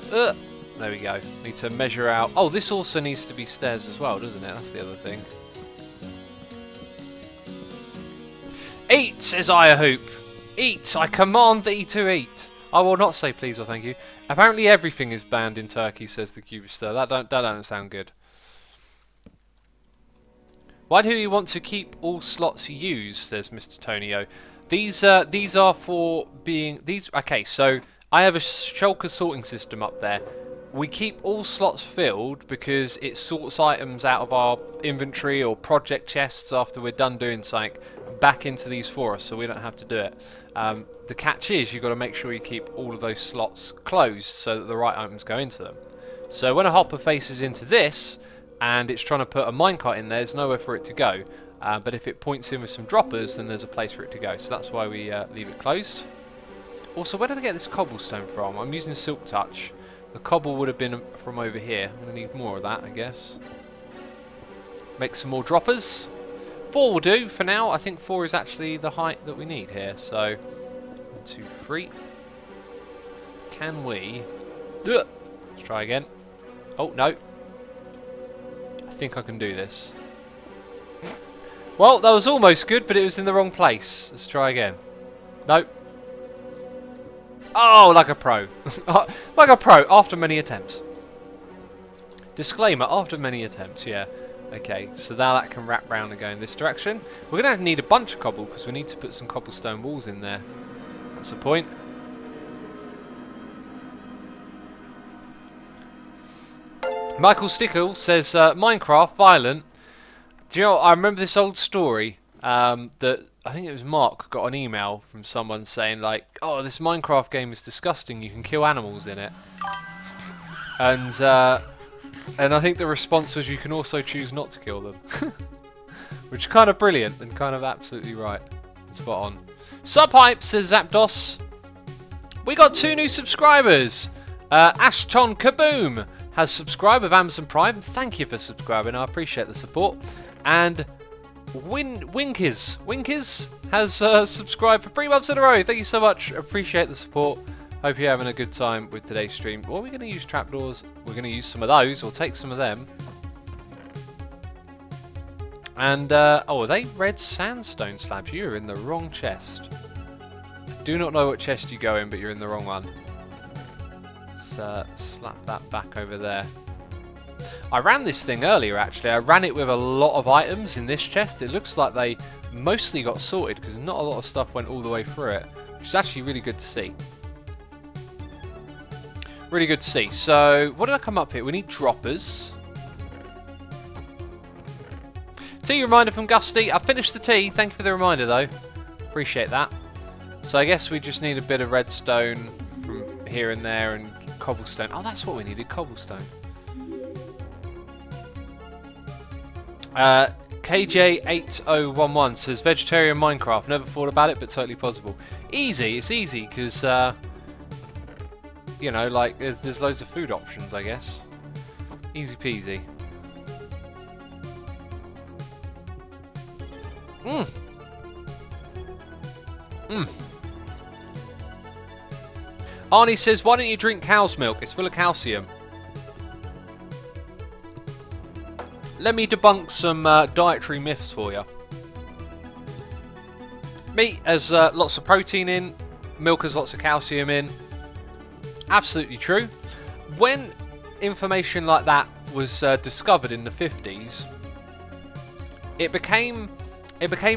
there we go. Need to measure out. Oh, this also needs to be stairs as well, doesn't it? That's the other thing. Eat, says Iahoop. Eat. I command thee to eat. I will not say please or thank you. Apparently everything is banned in Turkey, says the Cubister. That don't sound good. Why do you want to keep all slots used, says Mr. Tonio. These are for being... Okay, so I have a shulker sorting system up there. We keep all slots filled because it sorts items out of our inventory or project chests after we're done doing something back into these for us, so we don't have to do it. The catch is you've got to make sure you keep all of those slots closed so that the right items go into them. So when a hopper faces into this and it's trying to put a minecart in there, there's nowhere for it to go. But if it points in with some droppers, then there's a place for it to go. So that's why we leave it closed. Also, where did I get this cobblestone from? I'm using Silk Touch. The cobble would have been from over here. I'm going to need more of that, I guess. Make some more droppers. 4 will do for now. I think 4 is actually the height that we need here. So, 1, 2, 3. Can we... Let's try again. Oh, no. I think I can do this. Well, that was almost good, but it was in the wrong place. Let's try again. Nope. Oh, like a pro. Like a pro, after many attempts. Disclaimer, after many attempts, yeah. Okay, so now that can wrap round and go in this direction. We're going to need a bunch of cobble, because we need to put some cobblestone walls in there. That's the point. Michael Stickle says, Minecraft, violent. Do you know what? I remember this old story that I think it was Mark got an email from someone saying like, oh, this Minecraft game is disgusting, you can kill animals in it. And I think the response was you can also choose not to kill them. Which is kind of brilliant and kind of absolutely right. Spot on. Subhype says Zapdos. We got 2 new subscribers. Ashton Kaboom has subscribed with Amazon Prime. Thank you for subscribing. I appreciate the support. And Winkies has subscribed for 3 months in a row. Thank you so much. Appreciate the support. Hope you're having a good time with today's stream. What are we going to use? Trapdoors. We're going to use some of those. We'll take some of them. And, oh, are they red sandstone slabs? You're in the wrong chest. Do not know what chest you go in, but you're in the wrong one. Let's slap that back over there. I ran this thing earlier, actually. I ran it with a lot of items in this chest. It looks like they mostly got sorted because not a lot of stuff went all the way through it, which is actually really good to see. Really good to see. So, what did I come up here? We need droppers. Tea reminder from Gusty. I finished the tea. Thank you for the reminder, though. Appreciate that. So I guess we just need a bit of redstone from here and there and cobblestone. Oh, that's what we needed, cobblestone. KJ8011 says vegetarian Minecraft. Never thought about it, but totally possible. Easy. It's easy because, you know, like there's loads of food options, I guess. Easy peasy. Arnie says, why don't you drink cow's milk? It's full of calcium. Let me debunk some dietary myths for you. Meat has lots of protein in. Milk has lots of calcium in. Absolutely true. When information like that was discovered in the 50s, it became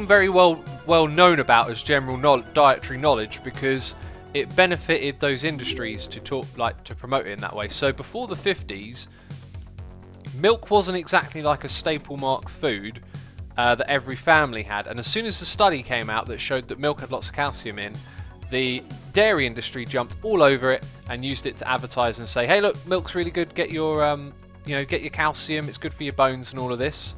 very well known about as general dietary knowledge because it benefited those industries to promote it in that way. So before the 50s, milk wasn't exactly like a staple mark food that every family had. And as soon as the study came out that showed that milk had lots of calcium in, the dairy industry jumped all over it and used it to advertise and say, hey, look, milk's really good. Get your, get your calcium. It's good for your bones and all of this.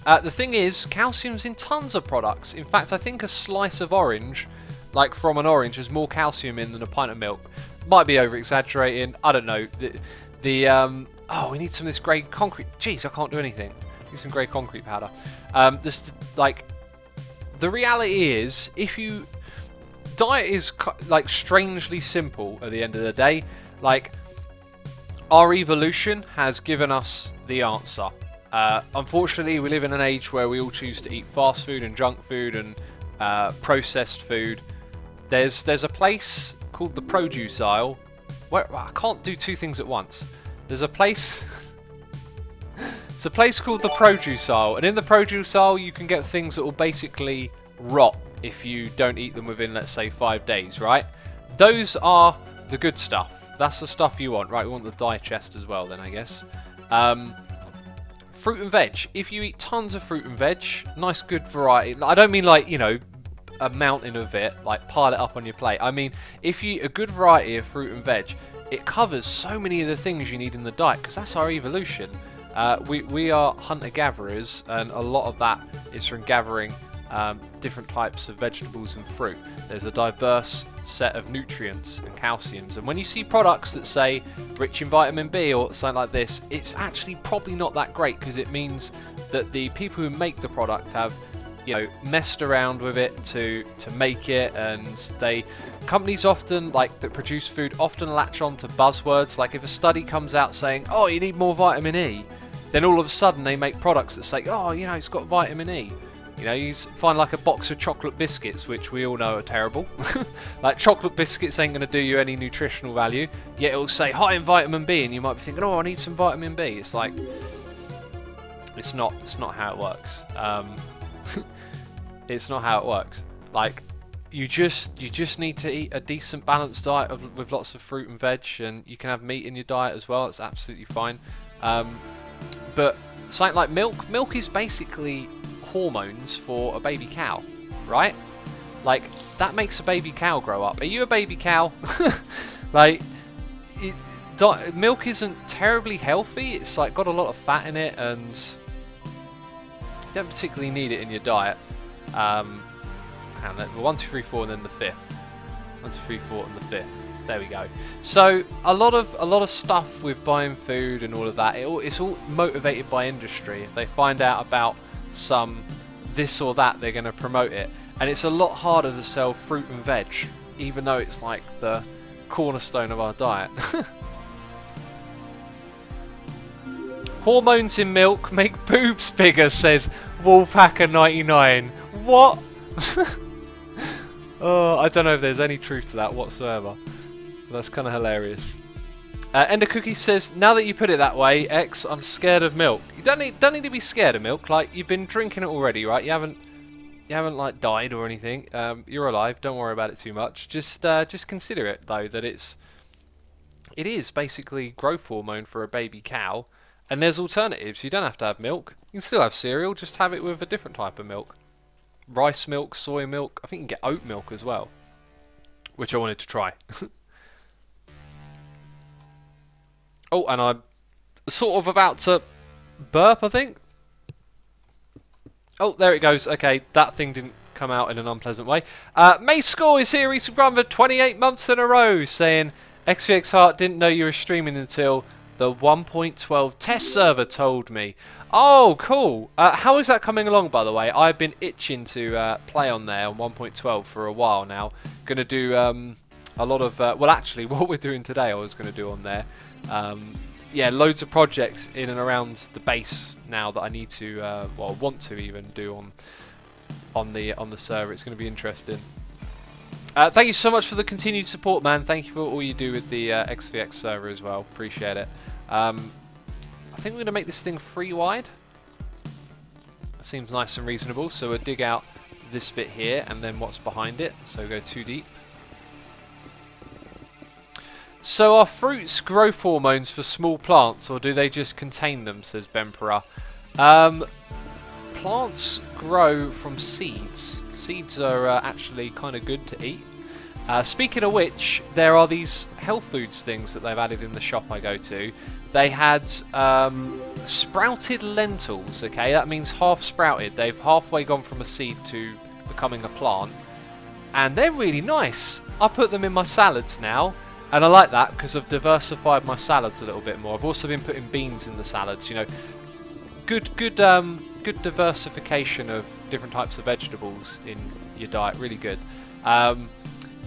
The thing is, calcium's in tons of products. In fact, I think a slice of orange, like from an orange, has more calcium in than a pint of milk. Might be over-exaggerating. I don't know. Oh, we need some of this grey concrete. Jeez, I can't do anything. Need some grey concrete powder. The reality is, diet is like strangely simple at the end of the day. Like, our evolution has given us the answer. Unfortunately, we live in an age where we all choose to eat fast food and junk food and processed food. There's a place called the produce aisle where I can't do 2 things at once. There's a place. It's a place called the produce aisle, and in the produce aisle you can get things that will basically rot if you don't eat them within, let's say, 5 days, right? Those are the good stuff. That's the stuff you want, right? We want the dye chest as well, then I guess. Fruit and veg. If you eat tons of fruit and veg, nice good variety. I don't mean like, you know, a mountain of it, like pile it up on your plate. I mean, if you eat a good variety of fruit and veg, it covers so many of the things you need in the diet, because that's our evolution. We are hunter-gatherers, and a lot of that is from gathering different types of vegetables and fruit. There's a diverse set of nutrients and calciums, and when you see products that say rich in vitamin B or something like this, it's actually probably not that great, because it means that the people who make the product have, you know, messed around with it to make it, and companies often, like, that produce food often latch on to buzzwords. Like, if a study comes out saying, oh, you need more vitamin E, then all of a sudden they make products that say, oh, you know, it's got vitamin E. You know, you find like a box of chocolate biscuits, which we all know are terrible. Like, chocolate biscuits ain't going to do you any nutritional value, yet it'll say high in vitamin B, and you might be thinking, oh, I need some vitamin B. It's like, it's not how it works. It's not how it works. Like, you just need to eat a decent balanced diet with lots of fruit and veg, and you can have meat in your diet as well. It's absolutely fine. But something like milk is basically hormones for a baby cow, right? Like, that makes a baby cow grow up. Are you a baby cow? Like, milk isn't terribly healthy. It's like got a lot of fat in it, and you don't particularly need it in your diet. And then 1, 2, 3, 4, and then the 5th. 1, 2, 3, 4, and the 5th. There we go. So a lot of stuff with buying food and all of that. It's all motivated by industry. If they find out about some this or that, they're going to promote it. And it's a lot harder to sell fruit and veg, even though it's like the cornerstone of our diet. Hormones in milk make boobs bigger, says Wolfhacker99. What? Oh, I don't know if there's any truth to that whatsoever. That's kind of hilarious. Ender Cookie says, now that you put it that way, X, I'm scared of milk. You don't need to be scared of milk. Like, you've been drinking it already, right? You haven't like died or anything. You're alive. Don't worry about it too much. Just consider it though that it is basically growth hormone for a baby cow, and there's alternatives. You don't have to have milk. You can still have cereal. Just have it with a different type of milk. Rice milk, soy milk. I think you can get oat milk as well, which I wanted to try. Oh, and I'm sort of about to burp, I think. Oh, there it goes. Okay, that thing didn't come out in an unpleasant way. May Score is here. He's run for 28 months in a row, saying XVX Heart didn't know you were streaming until the 1.12 test server told me. Oh, cool. How is that coming along, by the way? I've been itching to play on there on 1.12 for a while now. Going to do a lot of... well, actually, what we're doing today I was going to do on there. Yeah, loads of projects in and around the base now that I need to... well, want to even do on the server. It's going to be interesting. Thank you so much for the continued support, man. Thank you for all you do with the XVX server as well. Appreciate it. I think we're going to make this thing 3 wide. That seems nice and reasonable. So we'll dig out this bit here and then what's behind it. So we'll go 2 deep. So are fruits growth hormones for small plants, or do they just contain them, says Bempera. Plants grow from seeds. Seeds are actually kind of good to eat. Speaking of which, there are these health foods things that they've added in the shop I go to. They had sprouted lentils, okay? That means half sprouted. They've halfway gone from a seed to becoming a plant. And they're really nice. I put them in my salads now. And I like that because I've diversified my salads a little bit more. I've also been putting beans in the salads, you know. Good diversification of different types of vegetables in your diet. Really good.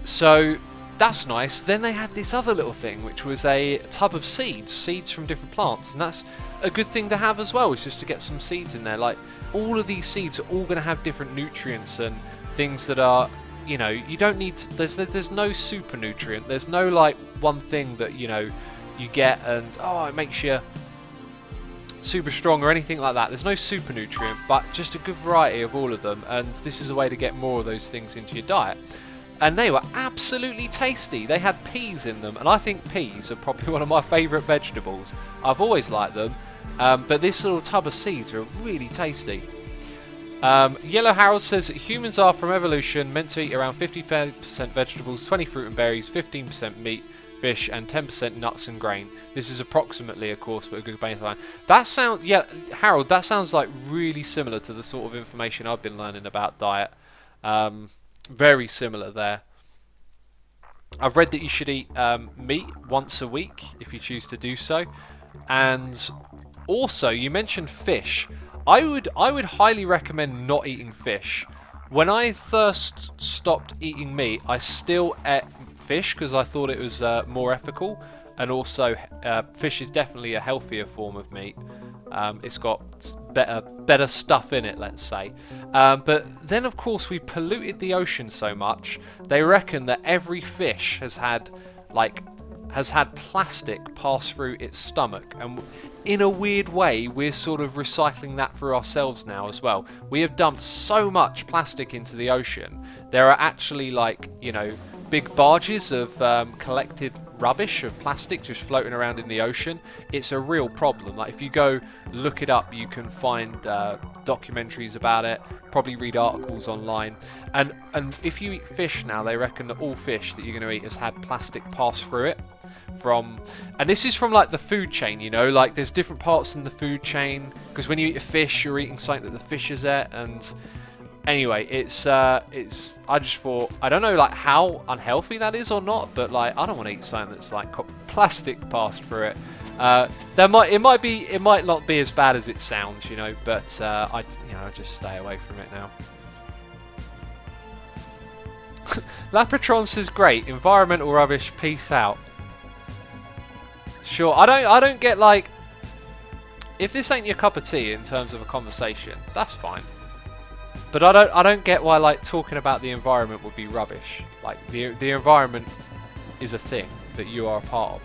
So that's nice. Then they had this other little thing, which was a tub of seeds from different plants, and that's a good thing to have as well. Is just to get some seeds in there. Like, all of these seeds are all going to have different nutrients and things that are, you know, you don't need to, there's no super nutrient. There's no like one thing that, you know, you get and oh, it makes you super strong or anything like that. There's no super nutrient, but just a good variety of all of them, and this is a way to get more of those things into your diet. And they were absolutely tasty. They had peas in them, and I think peas are probably one of my favourite vegetables. I've always liked them, but this little tub of seeds are really tasty. Yellow Harold says that humans are, from evolution, meant to eat around 50% vegetables, 20 fruit and berries, 15% meat, fish, and 10% nuts and grain. This is approximately, of course, but a good baseline. That sounds, yeah, Harold, that sounds like really similar to the sort of information I've been learning about diet. Very similar there. I've read that you should eat meat once a week if you choose to do so, and also you mentioned fish. I would highly recommend not eating fish. When I first stopped eating meat, I still ate fish because I thought it was more ethical, and also fish is definitely a healthier form of meat. It's got better stuff in it, let's say. But then, of course, we polluted the ocean so much. They reckon that every fish has had plastic pass through its stomach, and in a weird way, we're sort of recycling that for ourselves now as well. We have dumped so much plastic into the ocean. There are actually, like, you know, big barges of collected rubbish of plastic just floating around in the ocean. It's a real problem. Like, if you go look it up, you can find documentaries about it, probably read articles online. And if you eat fish now, they reckon that all fish that you're going to eat has had plastic pass through it. And this is from like the food chain, you know, like there's different parts in the food chain, because when you eat a fish, you're eating something that the fish is at. And anyway, it's I just thought, I don't know like how unhealthy that is or not, but like I don't want to eat something that's like got plastic passed through it. It might not be as bad as it sounds, you know, but I just stay away from it now. Lapatron says, great, environmental rubbish, peace out. Sure, I don't get, like, if this ain't your cup of tea in terms of a conversation, that's fine. But I don't get why, like, talking about the environment would be rubbish. Like, the environment is a thing that you are a part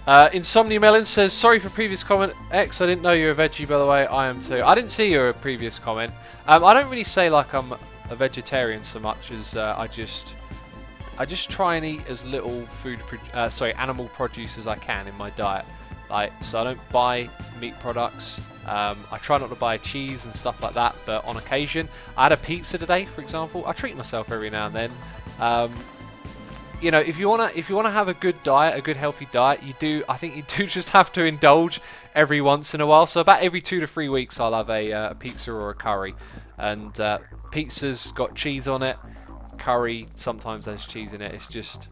of. Insomnia Melon says, sorry for previous comment. X, I didn't know you were a veggie, by the way. I am too. I didn't see your previous comment. I don't really say like I'm a vegetarian so much as I just try and eat as little animal produce as I can in my diet. Like, so I don't buy meat products. I try not to buy cheese and stuff like that, but on occasion, I had a pizza today, for example. I treat myself every now and then. You know, if you wanna have a good diet, a good healthy diet, I think you do just have to indulge every once in a while. So about every 2 to 3 weeks, I'll have a pizza or a curry, and pizza's got cheese on it. Curry sometimes has cheese in it. It's just,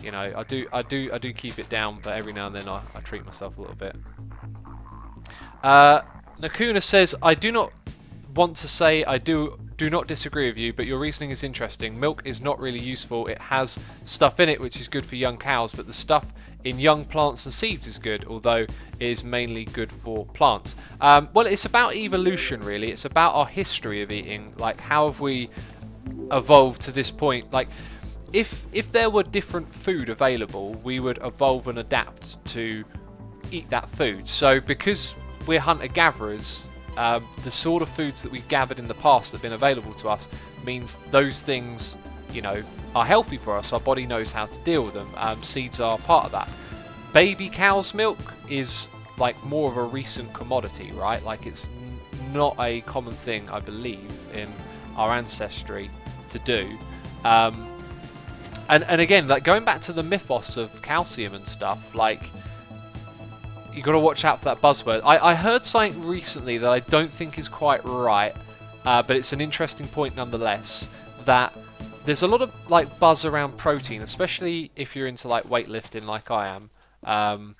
you know, I do keep it down, but every now and then I treat myself a little bit. Nakuna says, I do not want to say I do not disagree with you, but your reasoning is interesting. Milk is not really useful. It has stuff in it which is good for young cows, but the stuff in young plants and seeds is good, although it is mainly good for plants. Well, it's about evolution, really. It's about our history of eating. Like, how have we evolved to this point? Like, if there were different food available, we would evolve and adapt to eat that food. So because we're hunter-gatherers, the sort of foods that we've gathered in the past that have been available to us means those things, you know, are healthy for us. Our body knows how to deal with them. Seeds are part of that. Baby cow's milk is like more of a recent commodity, right? Like, it's not a common thing, I believe, in our ancestry to do. And again, like, going back to the mythos of calcium and stuff, like, you got to watch out for that buzzword. I heard something recently that I don't think is quite right, but it's an interesting point nonetheless, that there's a lot of like buzz around protein, especially if you're into like weightlifting like I am.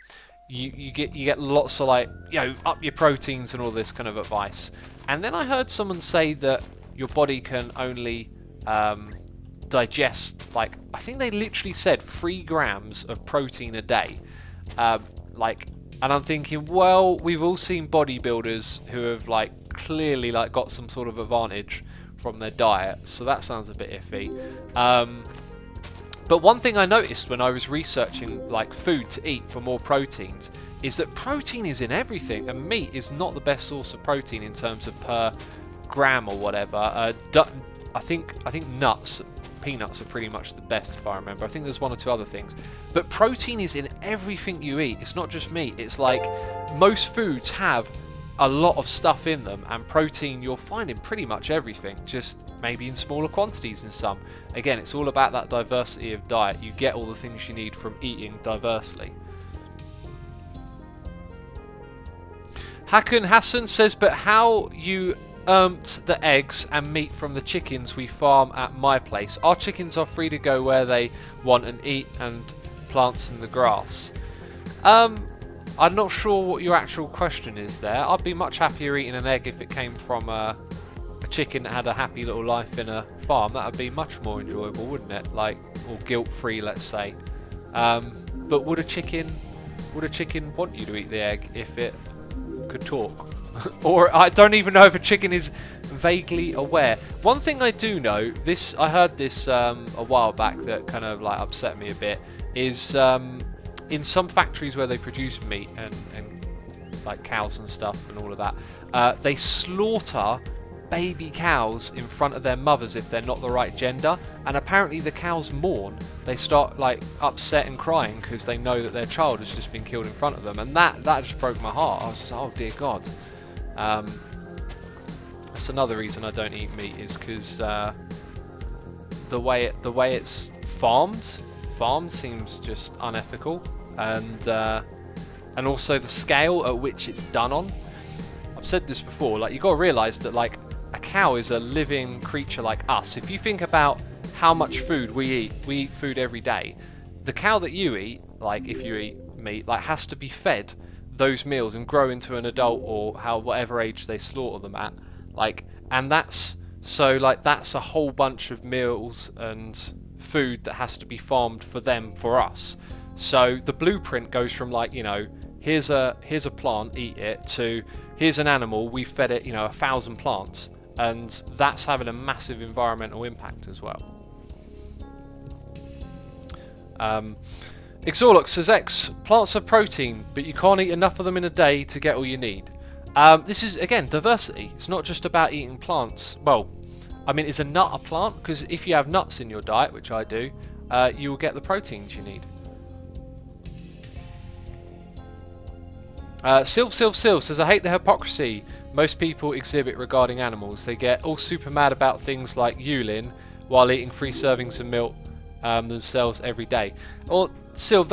You get lots of like, you know, up your proteins and all this kind of advice. And then I heard someone say that your body can only digest, like, I think they literally said 3 grams of protein a day. And I'm thinking, well, we've all seen bodybuilders who have like clearly like got some sort of advantage from their diet, so that sounds a bit iffy. But one thing I noticed when I was researching like food to eat for more proteins is that protein is in everything, and meat is not the best source of protein in terms of per gram or whatever. I think nuts, peanuts are pretty much the best, if I remember. I think there's 1 or 2 other things, but protein is in everything you eat. It's not just meat. It's like most foods have a lot of stuff in them, and protein you'll find in pretty much everything, just maybe in smaller quantities in some. Again, it's all about that diversity of diet. You get all the things you need from eating diversely. Hakun Hassan says, but how you the eggs and meat from the chickens we farm at my place? Our chickens are free to go where they want and eat, and plants in the grass. I'm not sure what your actual question is there. I'd be much happier eating an egg if it came from a chicken that had a happy little life in a farm. That would be much more enjoyable, wouldn't it? Like, or guilt-free, let's say. But would a chicken want you to eat the egg if it could talk? Or I don't even know if a chicken is vaguely aware. One thing I do know, I heard this a while back that kind of like upset me a bit, is in some factories where they produce meat and like cows and stuff and all of that, they slaughter baby cows in front of their mothers if they're not the right gender, and apparently the cows mourn. They start like upset and crying because they know that their child has just been killed in front of them, and that just broke my heart. I was just like, oh dear God. That's another reason I don't eat meat, is because the way it's farmed seems just unethical, and also the scale at which it's done on. I've said this before, like, you got to realise that like a cow is a living creature like us. If you think about how much food we eat food every day. The cow that you eat, like if you eat meat, like has to be fed those meals and grow into an adult, or whatever age they slaughter them at. Like, and that's a whole bunch of meals and food that has to be farmed for them, for us. So the blueprint goes from like, you know, here's a plant, eat it, to here's an animal, we fed it, you know, 1,000 plants, and that's having a massive environmental impact as well. Exorlux says, X, plants are protein, but you can't eat enough of them in a day to get all you need. This is, again, diversity. It's not just about eating plants. Well, I mean, is a nut a plant? Because if you have nuts in your diet, which I do, you will get the proteins you need. Sylv says, I hate the hypocrisy most people exhibit regarding animals. They get all super mad about things like Yulin while eating 3 servings of milk themselves every day. Or Sylv,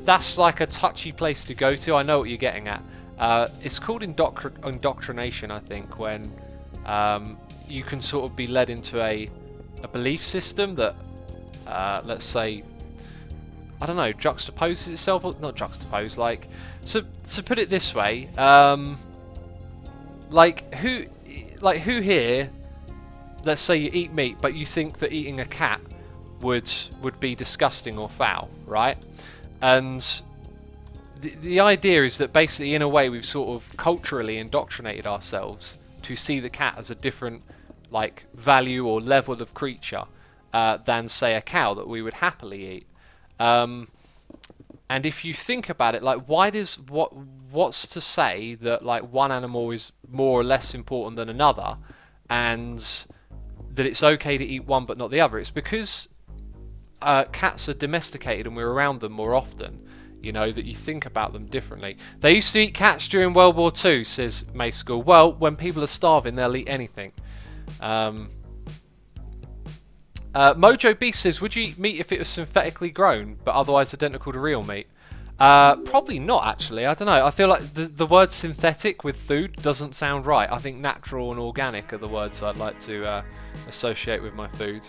that's like a touchy place to go to. I know what you're getting at. It's called indoctrination, I think, when you can sort of be led into a belief system that, let's say, I don't know, juxtaposes itself, or not juxtapose, like, so to put it this way, like who here, let's say you eat meat, but you think that eating a cat would be disgusting or foul, right? And the idea is that basically, in a way, we've sort of culturally indoctrinated ourselves to see the cat as a different, like, value or level of creature than, say, a cow that we would happily eat. And if you think about it, like, what's to say that like one animal is more or less important than another, and that it's okay to eat one but not the other? It's because cats are domesticated and we're around them more often, you know, that you think about them differently. They used to eat cats during World War II, says Mayschool. Well, when people are starving, they'll eat anything. Mojo Beast says, would you eat meat if it was synthetically grown, but otherwise identical to real meat? Probably not, actually. I don't know. I feel like the word synthetic with food doesn't sound right. I think natural and organic are the words I'd like to associate with my food.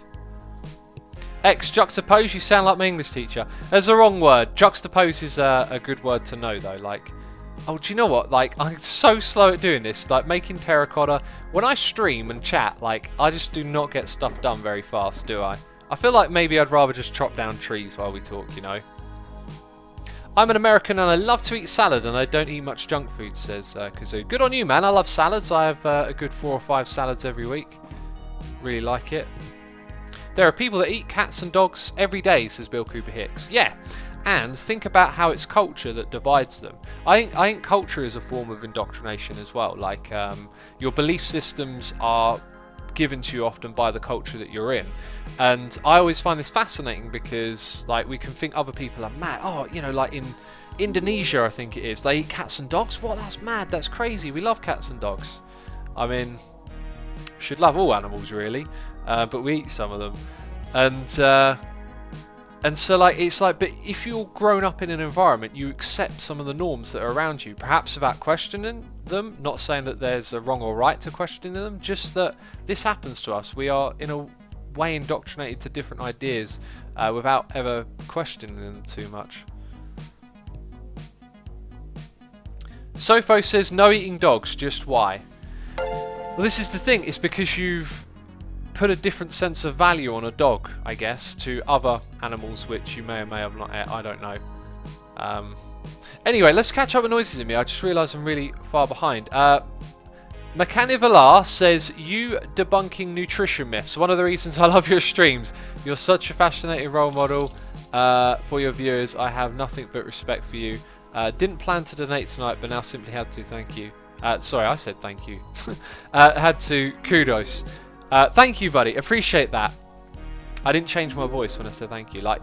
X, juxtapose, you sound like my English teacher. There's the wrong word. Juxtapose is a good word to know, though. Like, oh, do you know what? Like, I'm so slow at doing this. Like, making terracotta. When I stream and chat, like, I just do not get stuff done very fast, do I? I feel like maybe I'd rather just chop down trees while we talk, you know? I'm an American and I love to eat salad and I don't eat much junk food, says Kazoo. Good on you, man. I love salads. I have a good 4 or 5 salads every week. Really like it. There are people that eat cats and dogs every day, says Bill Cooper Hicks. Yeah. And think about how it's culture that divides them. I think culture is a form of indoctrination as well. Like, your belief systems are given to you often by the culture that you're in. And I always find this fascinating because, like, we can think other people are mad. Oh, you know, like in Indonesia, I think it is, they eat cats and dogs. What? That's mad. That's crazy. We love cats and dogs. I mean, should love all animals, really. But we eat some of them. And so, like, it's like, but if you're grown up in an environment, you accept some of the norms that are around you, perhaps without questioning them. Not saying that there's a wrong or right to questioning them, just that this happens to us. We are, in a way, indoctrinated to different ideas without ever questioning them too much. Sofo says, no eating dogs, just why? Well, this is the thing. It's because you've put a different sense of value on a dog, I guess, to other animals which you may or may have not ate. I don't know. Anyway, let's catch up with noises in me. I just realised I'm really far behind. Mechanivalar says, you debunking nutrition myths. One of the reasons I love your streams. You're such a fascinating role model for your viewers. I have nothing but respect for you. Didn't plan to donate tonight, but now simply had to. Thank you. Sorry, I said thank you. Had to. Kudos. Thank you, buddy. Appreciate that. I didn't change my voice when I said thank you. Like,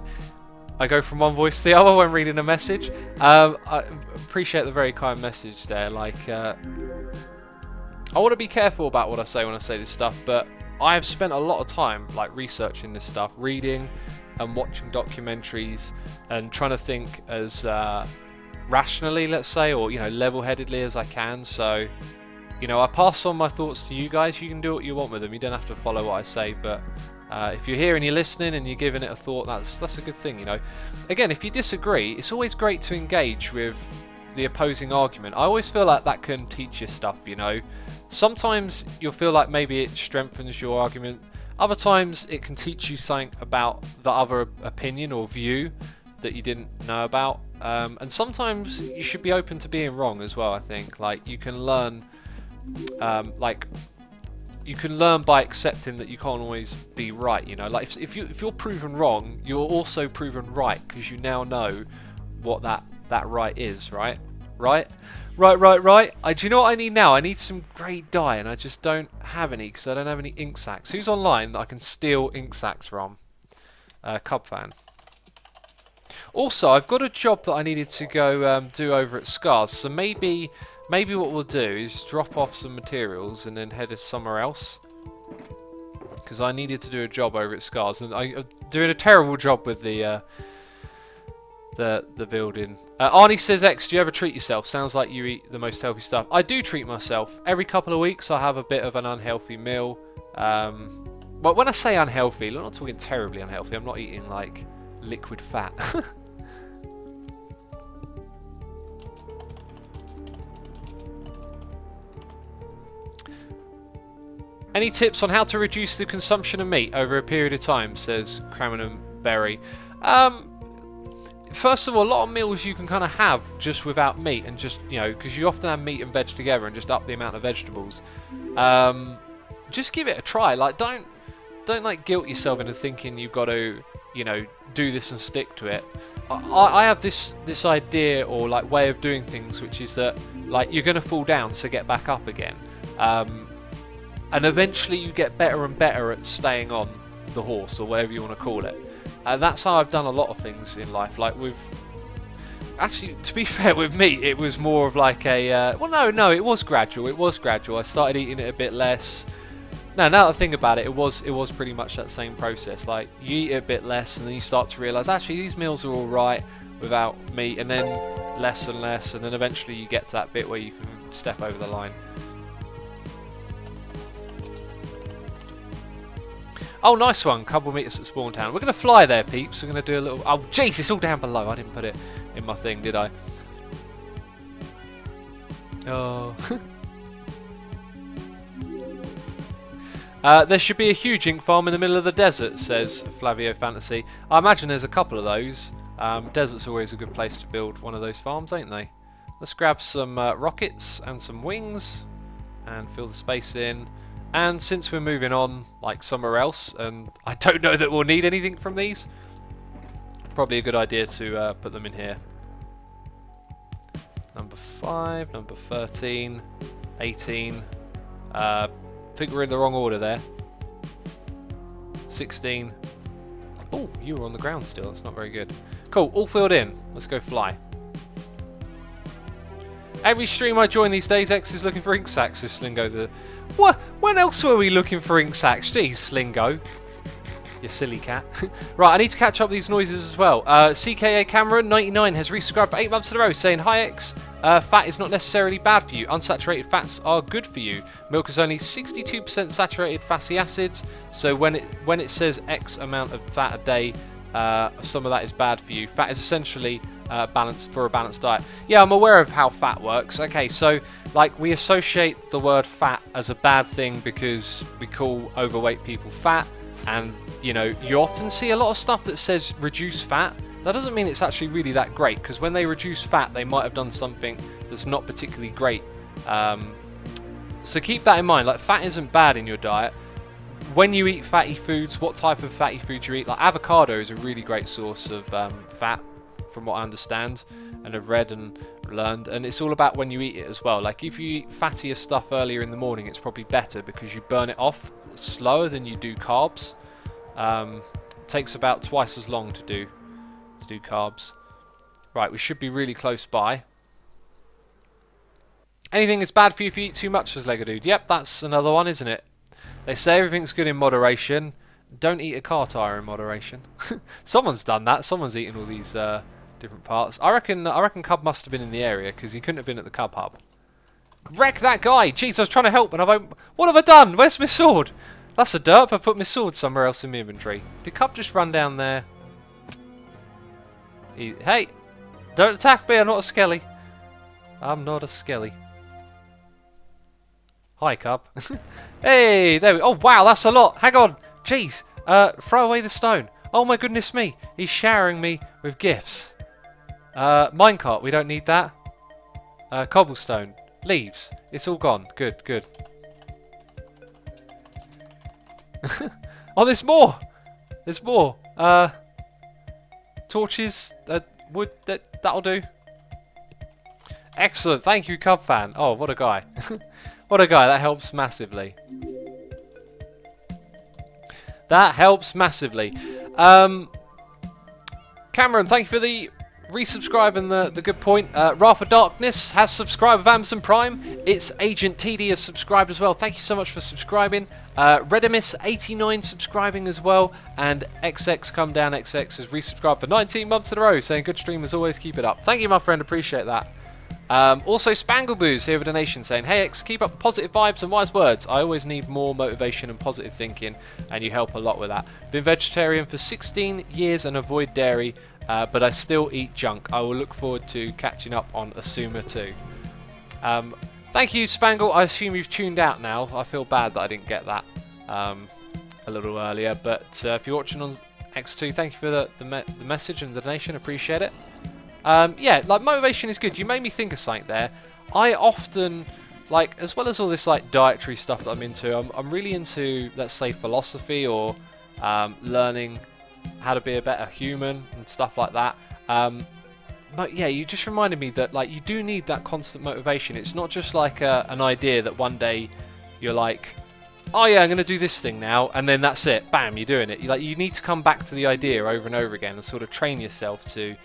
I go from one voice to the other when reading a message. I appreciate the very kind message there. Like, I want to be careful about what I say when I say this stuff, but I have spent a lot of time like researching this stuff, reading and watching documentaries and trying to think as rationally, let's say, or level-headedly as I can. So I pass on my thoughts to you guys. You can do what you want with them. You don't have to follow what I say, but if you're here and you're listening and you're giving it a thought, that's a good thing. Again, if you disagree, it's always great to engage with the opposing argument. I always feel like that can teach you stuff. Sometimes you'll feel like maybe it strengthens your argument. Other times it can teach you something about the other opinion or view that you didn't know about. And sometimes you should be open to being wrong as well. I think like you can learn, you can learn by accepting that you can't always be right. Like if you're proven wrong, you're also proven right because you now know what that right is. Right. Do you know what I need now? I need some great dye, and I just don't have any because I don't have any ink sacs. Who's online that I can steal ink sacs from? Cub fan. Also, I've got a job that I needed to go do over at Scars, so maybe what we'll do is drop off some materials and then head somewhere else. Because I needed to do a job over at Scars, and I'm doing a terrible job with the building. Arnie says, X, do you ever treat yourself? Sounds like you eat the most healthy stuff. I do treat myself. Every couple of weeks I have a bit of an unhealthy meal. But when I say unhealthy, I'm not talking terribly unhealthy. I'm not eating like liquid fat. Any tips on how to reduce the consumption of meat over a period of time, says Craminham Berry. First of all, a lot of meals you can kind of have just without meat, and just because you often have meat and veg together, and just up the amount of vegetables. Just give it a try. Like don't like guilt yourself into thinking you've got to do this and stick to it. I have this idea or like way of doing things, which is that like you're gonna fall down, so get back up again. And eventually you get better and better at staying on the horse, or whatever you want to call it. And that's how I've done a lot of things in life. Like actually, to be fair, with meat, it was more of like a, well, no, it was gradual. I started eating it a bit less. Now that I think about it, it was pretty much that same process. Like you eat it a bit less, and then you start to realise actually these meals are all right without meat, and then less and less, and then eventually you get to that bit where you can step over the line. Oh, nice one. Couple meters at Spawn Town. We're going to fly there, peeps. We're going to do a little... Oh, jeez, it's all down below. I didn't put it in my thing, did I? Oh. There should be a huge ink farm in the middle of the desert, says Flavio Fantasy. I imagine there's a couple of those. Desert's always a good place to build one of those farms, ain't they? Let's grab some rockets and some wings and fill the space in. And since we're moving on, like somewhere else, and I don't know that we'll need anything from these, probably a good idea to put them in here. Number 5, number 13, 18. I think we're in the wrong order there. 16. Oh, you were on the ground still. That's not very good. Cool, all filled in. Let's go fly. Every stream I join these days, X is looking for ink sacs, says Slingo. What? When else were we looking for ink sacs? Jeez, Slingo. You silly cat. Right, I need to catch up with these noises as well. CKA Cameron 99 has resubscribed for 8 months in a row, saying, Hi X, fat is not necessarily bad for you. Unsaturated fats are good for you. Milk is only 62% saturated fatty acids, so when it says X amount of fat a day, some of that is bad for you. Fat is essentially balanced for a balanced diet. Yeah, I'm aware of how fat works. Okay, so like we associate the word fat as a bad thing because we call overweight people fat, and you often see a lot of stuff that says reduce fat. That doesn't mean it's actually really that great, because when they reduce fat they might have done something that's not particularly great So keep that in mind. Like, fat isn't bad in your diet. When you eat fatty foods, what type of fatty foods you eat? Like, avocado is a really great source of fat, from what I understand and have read and learned. And it's all about when you eat it as well. Like, if you eat fattier stuff earlier in the morning, it's probably better because you burn it off slower than you do carbs. It takes about twice as long to do carbs. Right, we should be really close by. Anything is bad for you if you eat too much, says Lego Dude. Yep, that's another one, isn't it? They say everything's good in moderation. Don't eat a car tyre in moderation. Someone's done that. Someone's eaten all these different parts. I reckon Cub must have been in the area because he couldn't have been at the Cub hub. Wreck that guy! Jeez, I was trying to help and what have I done? Where's my sword? That's a derp. I put my sword somewhere else in my inventory. Did Cub just run down there? Hey! Don't attack me, I'm not a skelly. I'm not a skelly. Hi, Cub. Hey, there we go. Oh, wow, that's a lot. Hang on. Jeez. Throw away the stone. Oh, my goodness me. He's showering me with gifts. Minecart, we don't need that. Cobblestone. Leaves. It's all gone. Good, good. Oh, there's more. There's more. Torches. Wood. That'll do. Excellent. Thank you, Cub fan. Oh, what a guy. What a guy. That helps massively. That helps massively. Cameron, thank you for the resubscribe and the good point. Wrath of Darkness has subscribed with Amazon Prime. It's Agent TD has subscribed as well. Thank you so much for subscribing. Redimus89 subscribing as well. And XX Come Down XX has resubscribed for 19 months in a row, saying good stream as always, keep it up. Thank you, my friend, appreciate that. Also Spangleboo's here with a donation saying, hey X, keep up positive vibes and wise words. I always need more motivation and positive thinking, and you help a lot with that. Been vegetarian for 16 years and avoid dairy, but I still eat junk. I will look forward to catching up on Asuma too. Thank you, Spangle. I assume you've tuned out now. I feel bad that I didn't get that a little earlier, but if you're watching on X2, thank you for the message and the donation. Appreciate it. Yeah, like motivation is good. You made me think of something there. I often, like, as well as all this like dietary stuff that I'm into, I'm really into, let's say, philosophy or learning how to be a better human and stuff like that. But yeah, you just reminded me that like you do need that constant motivation. It's not just like an idea that one day you're like, oh yeah, I'm going to do this thing now, and then that's it. Bam, you're doing it. You need to come back to the idea over and over again and sort of train yourself to,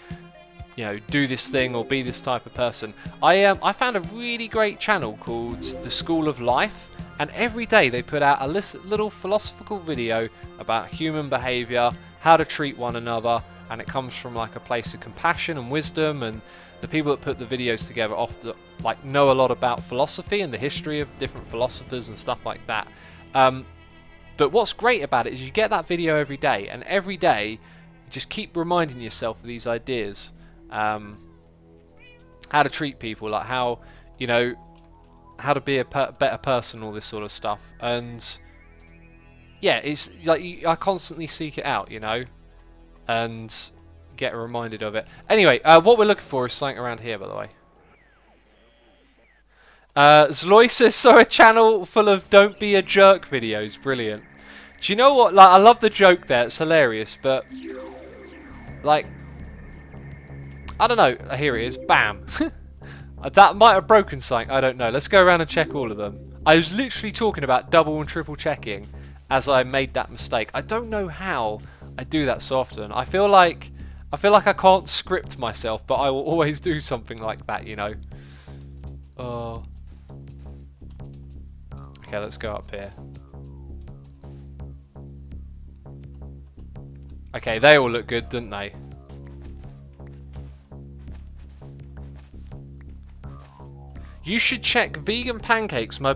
you know, do this thing or be this type of person. I found a really great channel called The School of Life, and every day they put out a little philosophical video about human behaviour, how to treat one another, and it comes from like a place of compassion and wisdom, and the people that put the videos together often like know a lot about philosophy and the history of different philosophers and stuff like that. But what's great about it is you get that video every day, and every day you just keep reminding yourself of these ideas. How to treat people, like how, you know, how to be a better person, all this sort of stuff. And yeah, it's like I constantly seek it out, you know, and get reminded of it. Anyway, what we're looking for is something around here, by the way. Zloy says, so a channel full of don't be a jerk videos. Brilliant. Do you know what, like, I love the joke there, it's hilarious, but like, I don't know. Here it is. Bam. That might have broken something. I don't know. Let's go around and check all of them. I was literally talking about double and triple checking as I made that mistake. I don't know how I do that so often. I feel like I can't script myself, but I will always do something like that, you know. Oh. Okay, let's go up here. Okay, they all look good, didn't they? You should check Vegan Pancakes. My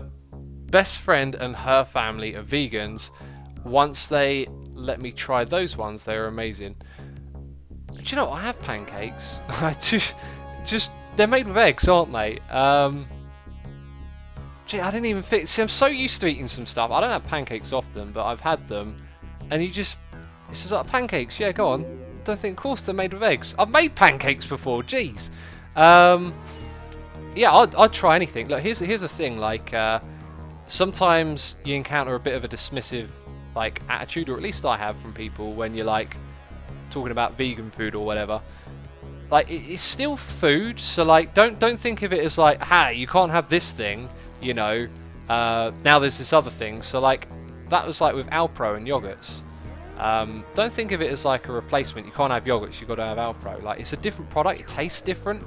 best friend and her family are vegans. Once they let me try those ones, they were amazing. Do you know what? I have pancakes. just they're made with eggs, aren't they? Gee, I didn't even think. See, I'm so used to eating some stuff. I don't have pancakes often, but I've had them, and it's just like pancakes. Yeah, go on. I don't think, of course, they're made with eggs. I've made pancakes before. Jeez. Yeah, I'd try anything. Look, here's the thing. Like, sometimes you encounter a bit of a dismissive like attitude, or at least I have, from people when you're like talking about vegan food or whatever. Like it's still food, so like don't think of it as like, hey, you can't have this thing, you know. Now there's this other thing. So like that was like with Alpro and yogurts. Don't think of it as like a replacement. You can't have yogurts, you've got to have Alpro. Like it's a different product, it tastes different,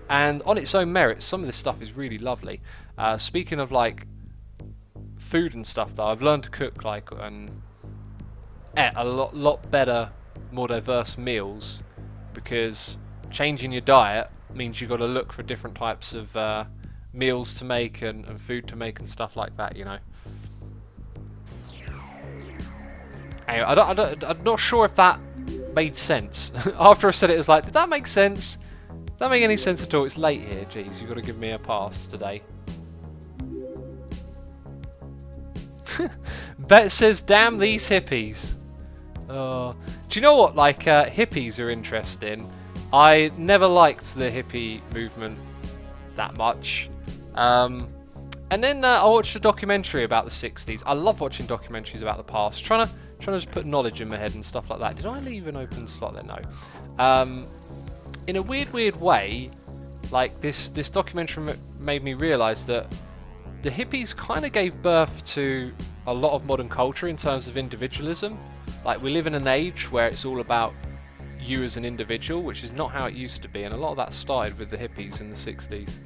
and on its own merits, some of this stuff is really lovely. Speaking of like food and stuff, though, I've learned to cook like a lot better, more diverse meals, because changing your diet means you've got to look for different types of meals to make and food to make and stuff like that, you know. Anyway, I'm not sure if that made sense. After I said it, it was like, did that make sense? Did that make any sense at all? It's late here, jeez, you've got to give me a pass today. Bet says, damn these hippies. Do you know what, like, hippies are interesting. I never liked the hippie movement that much. And then I watched a documentary about the 60s. I love watching documentaries about the past. Trying to just put knowledge in my head and stuff like that. Did I leave an open slot there? No. In a weird way, like this documentary made me realise that the hippies kind of gave birth to a lot of modern culture in terms of individualism. Like we live in an age where it's all about you as an individual, which is not how it used to be, and a lot of that started with the hippies in the 60s.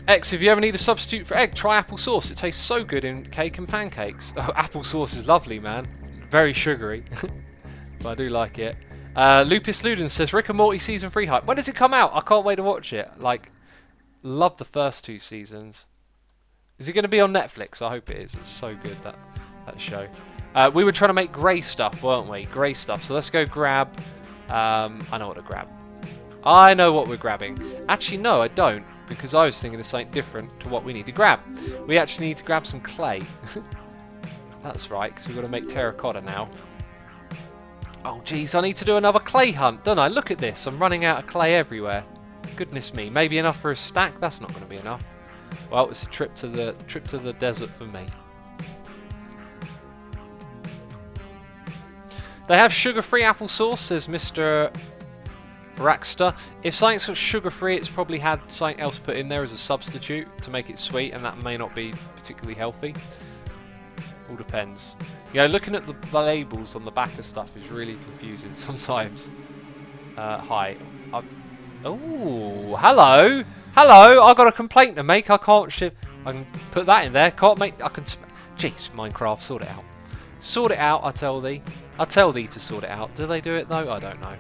X, if you ever need a substitute for egg, try apple sauce. It tastes so good in cake and pancakes. Oh, apple sauce is lovely, man. Very sugary, but I do like it. Lupus Ludens says, Rick and Morty season 3 hype. When does it come out? I can't wait to watch it. Like, love the first 2 seasons. Is it going to be on Netflix? I hope it is. It's so good, that show. We were trying to make grey stuff, weren't we? Grey stuff. So let's go grab... I know what to grab. I know what we're grabbing. Actually, no, I don't, because I was thinking of something different to what we need to grab. We actually need to grab some clay. That's right, because we've got to make terracotta now. Oh, jeez, I need to do another clay hunt, don't I? Look at this. I'm running out of clay everywhere. Goodness me. Maybe enough for a stack? That's not going to be enough. Well, it's a trip to the desert for me. They have sugar-free applesauce, says Mr. Rackster. If something's got sugar-free, it's probably had something else put in there as a substitute to make it sweet, and that may not be particularly healthy. All depends. Yeah, looking at the labels on the back of stuff is really confusing sometimes. Hi. Oh, hello! Hello! I've got a complaint to make. I can't ship. I can put that in there. Can't make. I can. Jeez, Minecraft, sort it out. Sort it out, I tell thee. I tell thee to sort it out. Do they do it though? I don't know.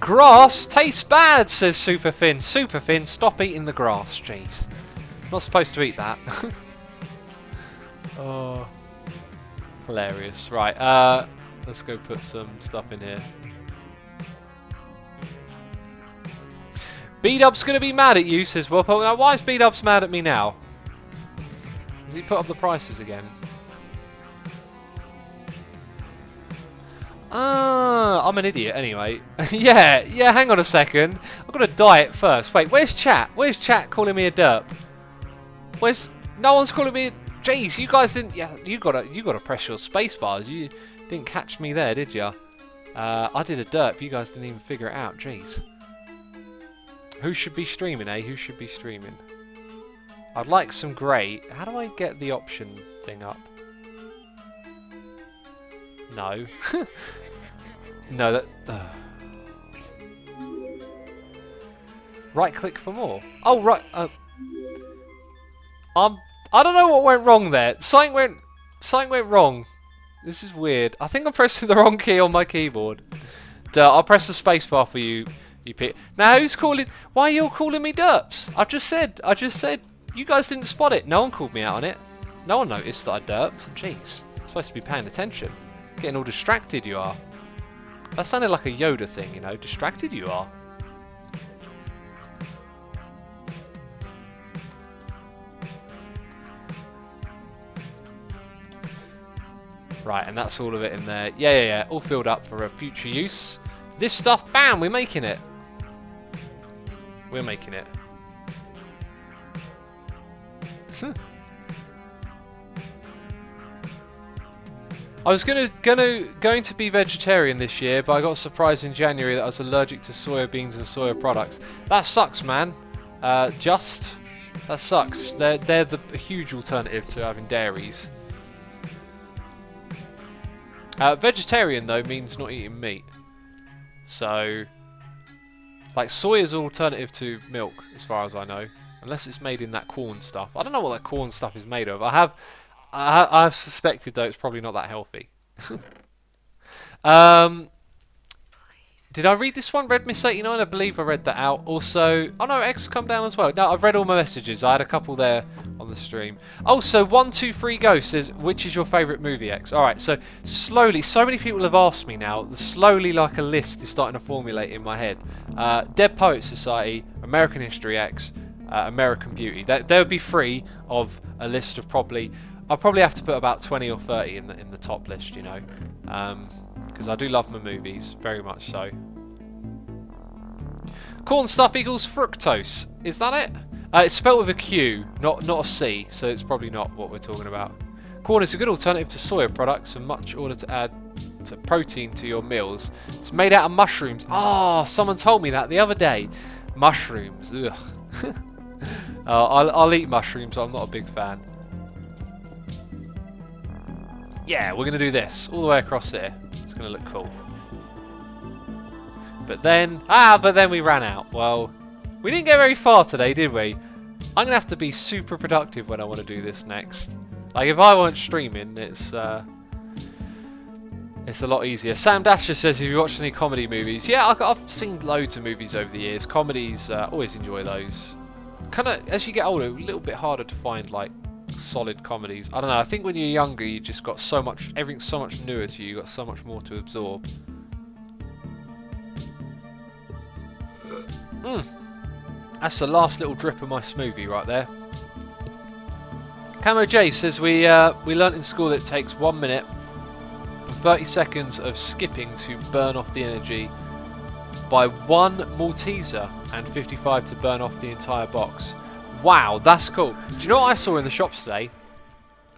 Grass tastes bad, says Superfin. Superfin, stop eating the grass. Jeez. Not supposed to eat that. Oh. Hilarious. Right, let's go put some stuff in here. B-Dub's gonna be mad at you, says Wilpo. Now, why is B-Dub's mad at me now? Has he put up the prices again? Ah, I'm an idiot anyway. yeah, hang on a second. I've got to diet first. Wait, where's chat? Where's chat calling me a derp? No one's calling me a... Jeez, you guys didn't... Yeah, you gotta press your space bars. You didn't catch me there, did ya? I did a derp. You guys didn't even figure it out. Jeez. Who should be streaming, eh? Who should be streaming? I'd like some grey. How do I get the option thing up? No. No, that... Right click for more. Oh, right. I don't know what went wrong there. Something went wrong. This is weird. I think I'm pressing the wrong key on my keyboard. I'll press the spacebar for you. Now who's calling? Why are you all calling me derps? I just said. You guys didn't spot it. No one called me out on it. No one noticed that I derped. Jeez, I'm supposed to be paying attention. Getting all distracted you are. That sounded like a Yoda thing, you know. Distracted you are. Right, and that's all of it in there. Yeah. All filled up for a future use. This stuff, bam, we're making it. We're making it. I was going to be vegetarian this year, but I got surprised in January that I was allergic to soya beans and soya products. That sucks, man. That sucks. They're the huge alternative to having dairies. Vegetarian though means not eating meat. So, like, soy is an alternative to milk, as far as I know, unless it's made in that corn stuff. I don't know what that corn stuff is made of. I've suspected though it's probably not that healthy. Did I read this one? Red Miss 89, I believe I read that out. Also, oh no, X come down as well. No, I've read all my messages. I had a couple there on the stream. Also, 123 Go says, which is your favourite movie, X? Alright, so slowly, so many people have asked me now, slowly like a list is starting to formulate in my head. Dead Poets Society, American History X, American Beauty. There would be 3 of a list of probably, I'll probably have to put about 20 or 30 in the top list, you know. Because I do love my movies, very much so. Corn stuff equals fructose. Is that it? It's spelled with a Q, not a C, so it's probably not what we're talking about. Corn is a good alternative to soya products and much order to add protein to your meals. It's made out of mushrooms. Oh, someone told me that the other day. Mushrooms. Ugh. I'll eat mushrooms, I'm not a big fan. Yeah, we're going to do this all the way across here. It's going to look cool. But then we ran out. Well, we didn't get very far today, did we? I'm going to have to be super productive when I want to do this next. Like, if I weren't streaming, it's a lot easier. Sam Dasher says, have you watched any comedy movies? Yeah, I've seen loads of movies over the years. Comedies, always enjoy those. Kind of, as you get older, a little bit harder to find, like, solid comedies. I don't know, I think when you're younger you just got so much, everything's so much newer to you, got so much more to absorb. That's the last little drip of my smoothie right there. Camo J says we learnt in school that it takes 1 minute and 30 seconds of skipping to burn off the energy by 1 Malteser and 55 to burn off the entire box. Wow, that's cool. Do you know what I saw in the shops today?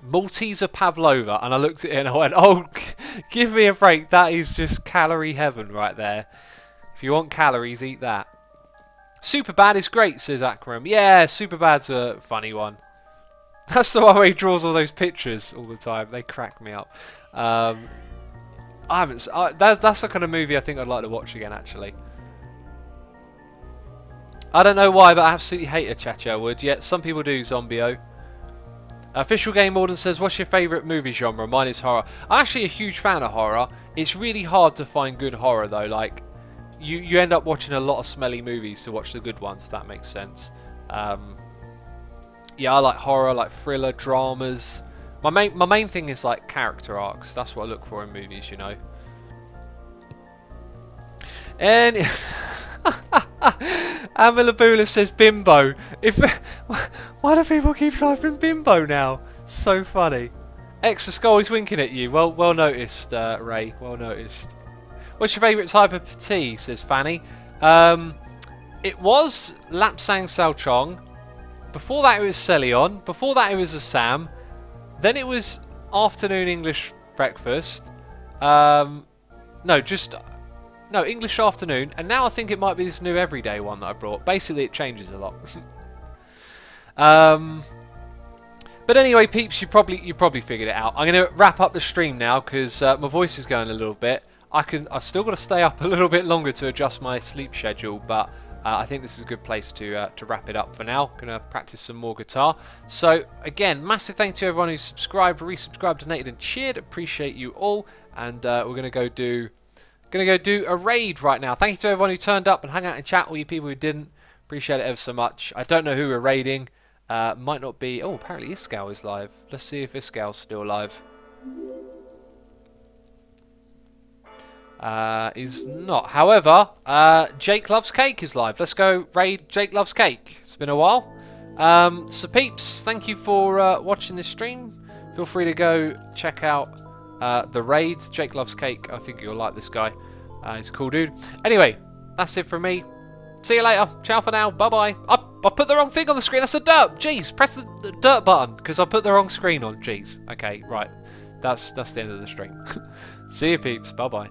Malteser Pavlova, and I looked at it and I went, oh, give me a break. That is just calorie heaven right there. If you want calories, eat that. Superbad is great, says Akram. Yeah, Superbad's a funny one. That's the one where he draws all those pictures all the time. They crack me up. That's the kind of movie I think I'd like to watch again, actually. I don't know why, but I absolutely hate a Chacha Wood. Yet some people do. Zombio. Official Game Warden says, what's your favourite movie genre? Mine is horror. I'm actually a huge fan of horror. It's really hard to find good horror though. Like, you end up watching a lot of smelly movies to watch the good ones, if that makes sense. Yeah, I like horror, like thriller, dramas. My main thing is like character arcs. That's what I look for in movies, you know. And Amalabula says bimbo. Why do people keep typing bimbo now? So funny. Extra Skull is winking at you. Well noticed, Ray. Well noticed. What's your favourite type of tea? Says Fanny. It was Lapsang Souchong. Before that it was Celion. Before that it was Assam. Then it was afternoon English breakfast. No, English afternoon. And now I think it might be this new everyday one that I brought. Basically it changes a lot. But anyway, peeps, you probably figured it out. I'm going to wrap up the stream now because my voice is going a little bit. I've still got to stay up a little bit longer to adjust my sleep schedule, but I think this is a good place to wrap it up for now. Going to practice some more guitar. So again, massive thanks to everyone who subscribed, resubscribed, donated, and cheered. Appreciate you all. And we're going to go do a raid right now. Thank you to everyone who turned up and hung out and chat. All you people who didn't, appreciate it ever so much. I don't know who we're raiding. Might not be. Oh, apparently Iskal is live. Let's see if Iskal's still live. Is not. However, Jake Loves Cake is live. Let's go raid Jake Loves Cake. It's been a while. So peeps, thank you for watching this stream. Feel free to go check out the raids. Jake Loves Cake. I think you'll like this guy. He's a cool dude. Anyway, that's it from me. See you later. Ciao for now. Bye bye. Up. I put the wrong thing on the screen. That's a dirt. Jeez, press the dirt button because I put the wrong screen on. Jeez. Okay, right. That's the end of the stream. See you, peeps. Bye bye.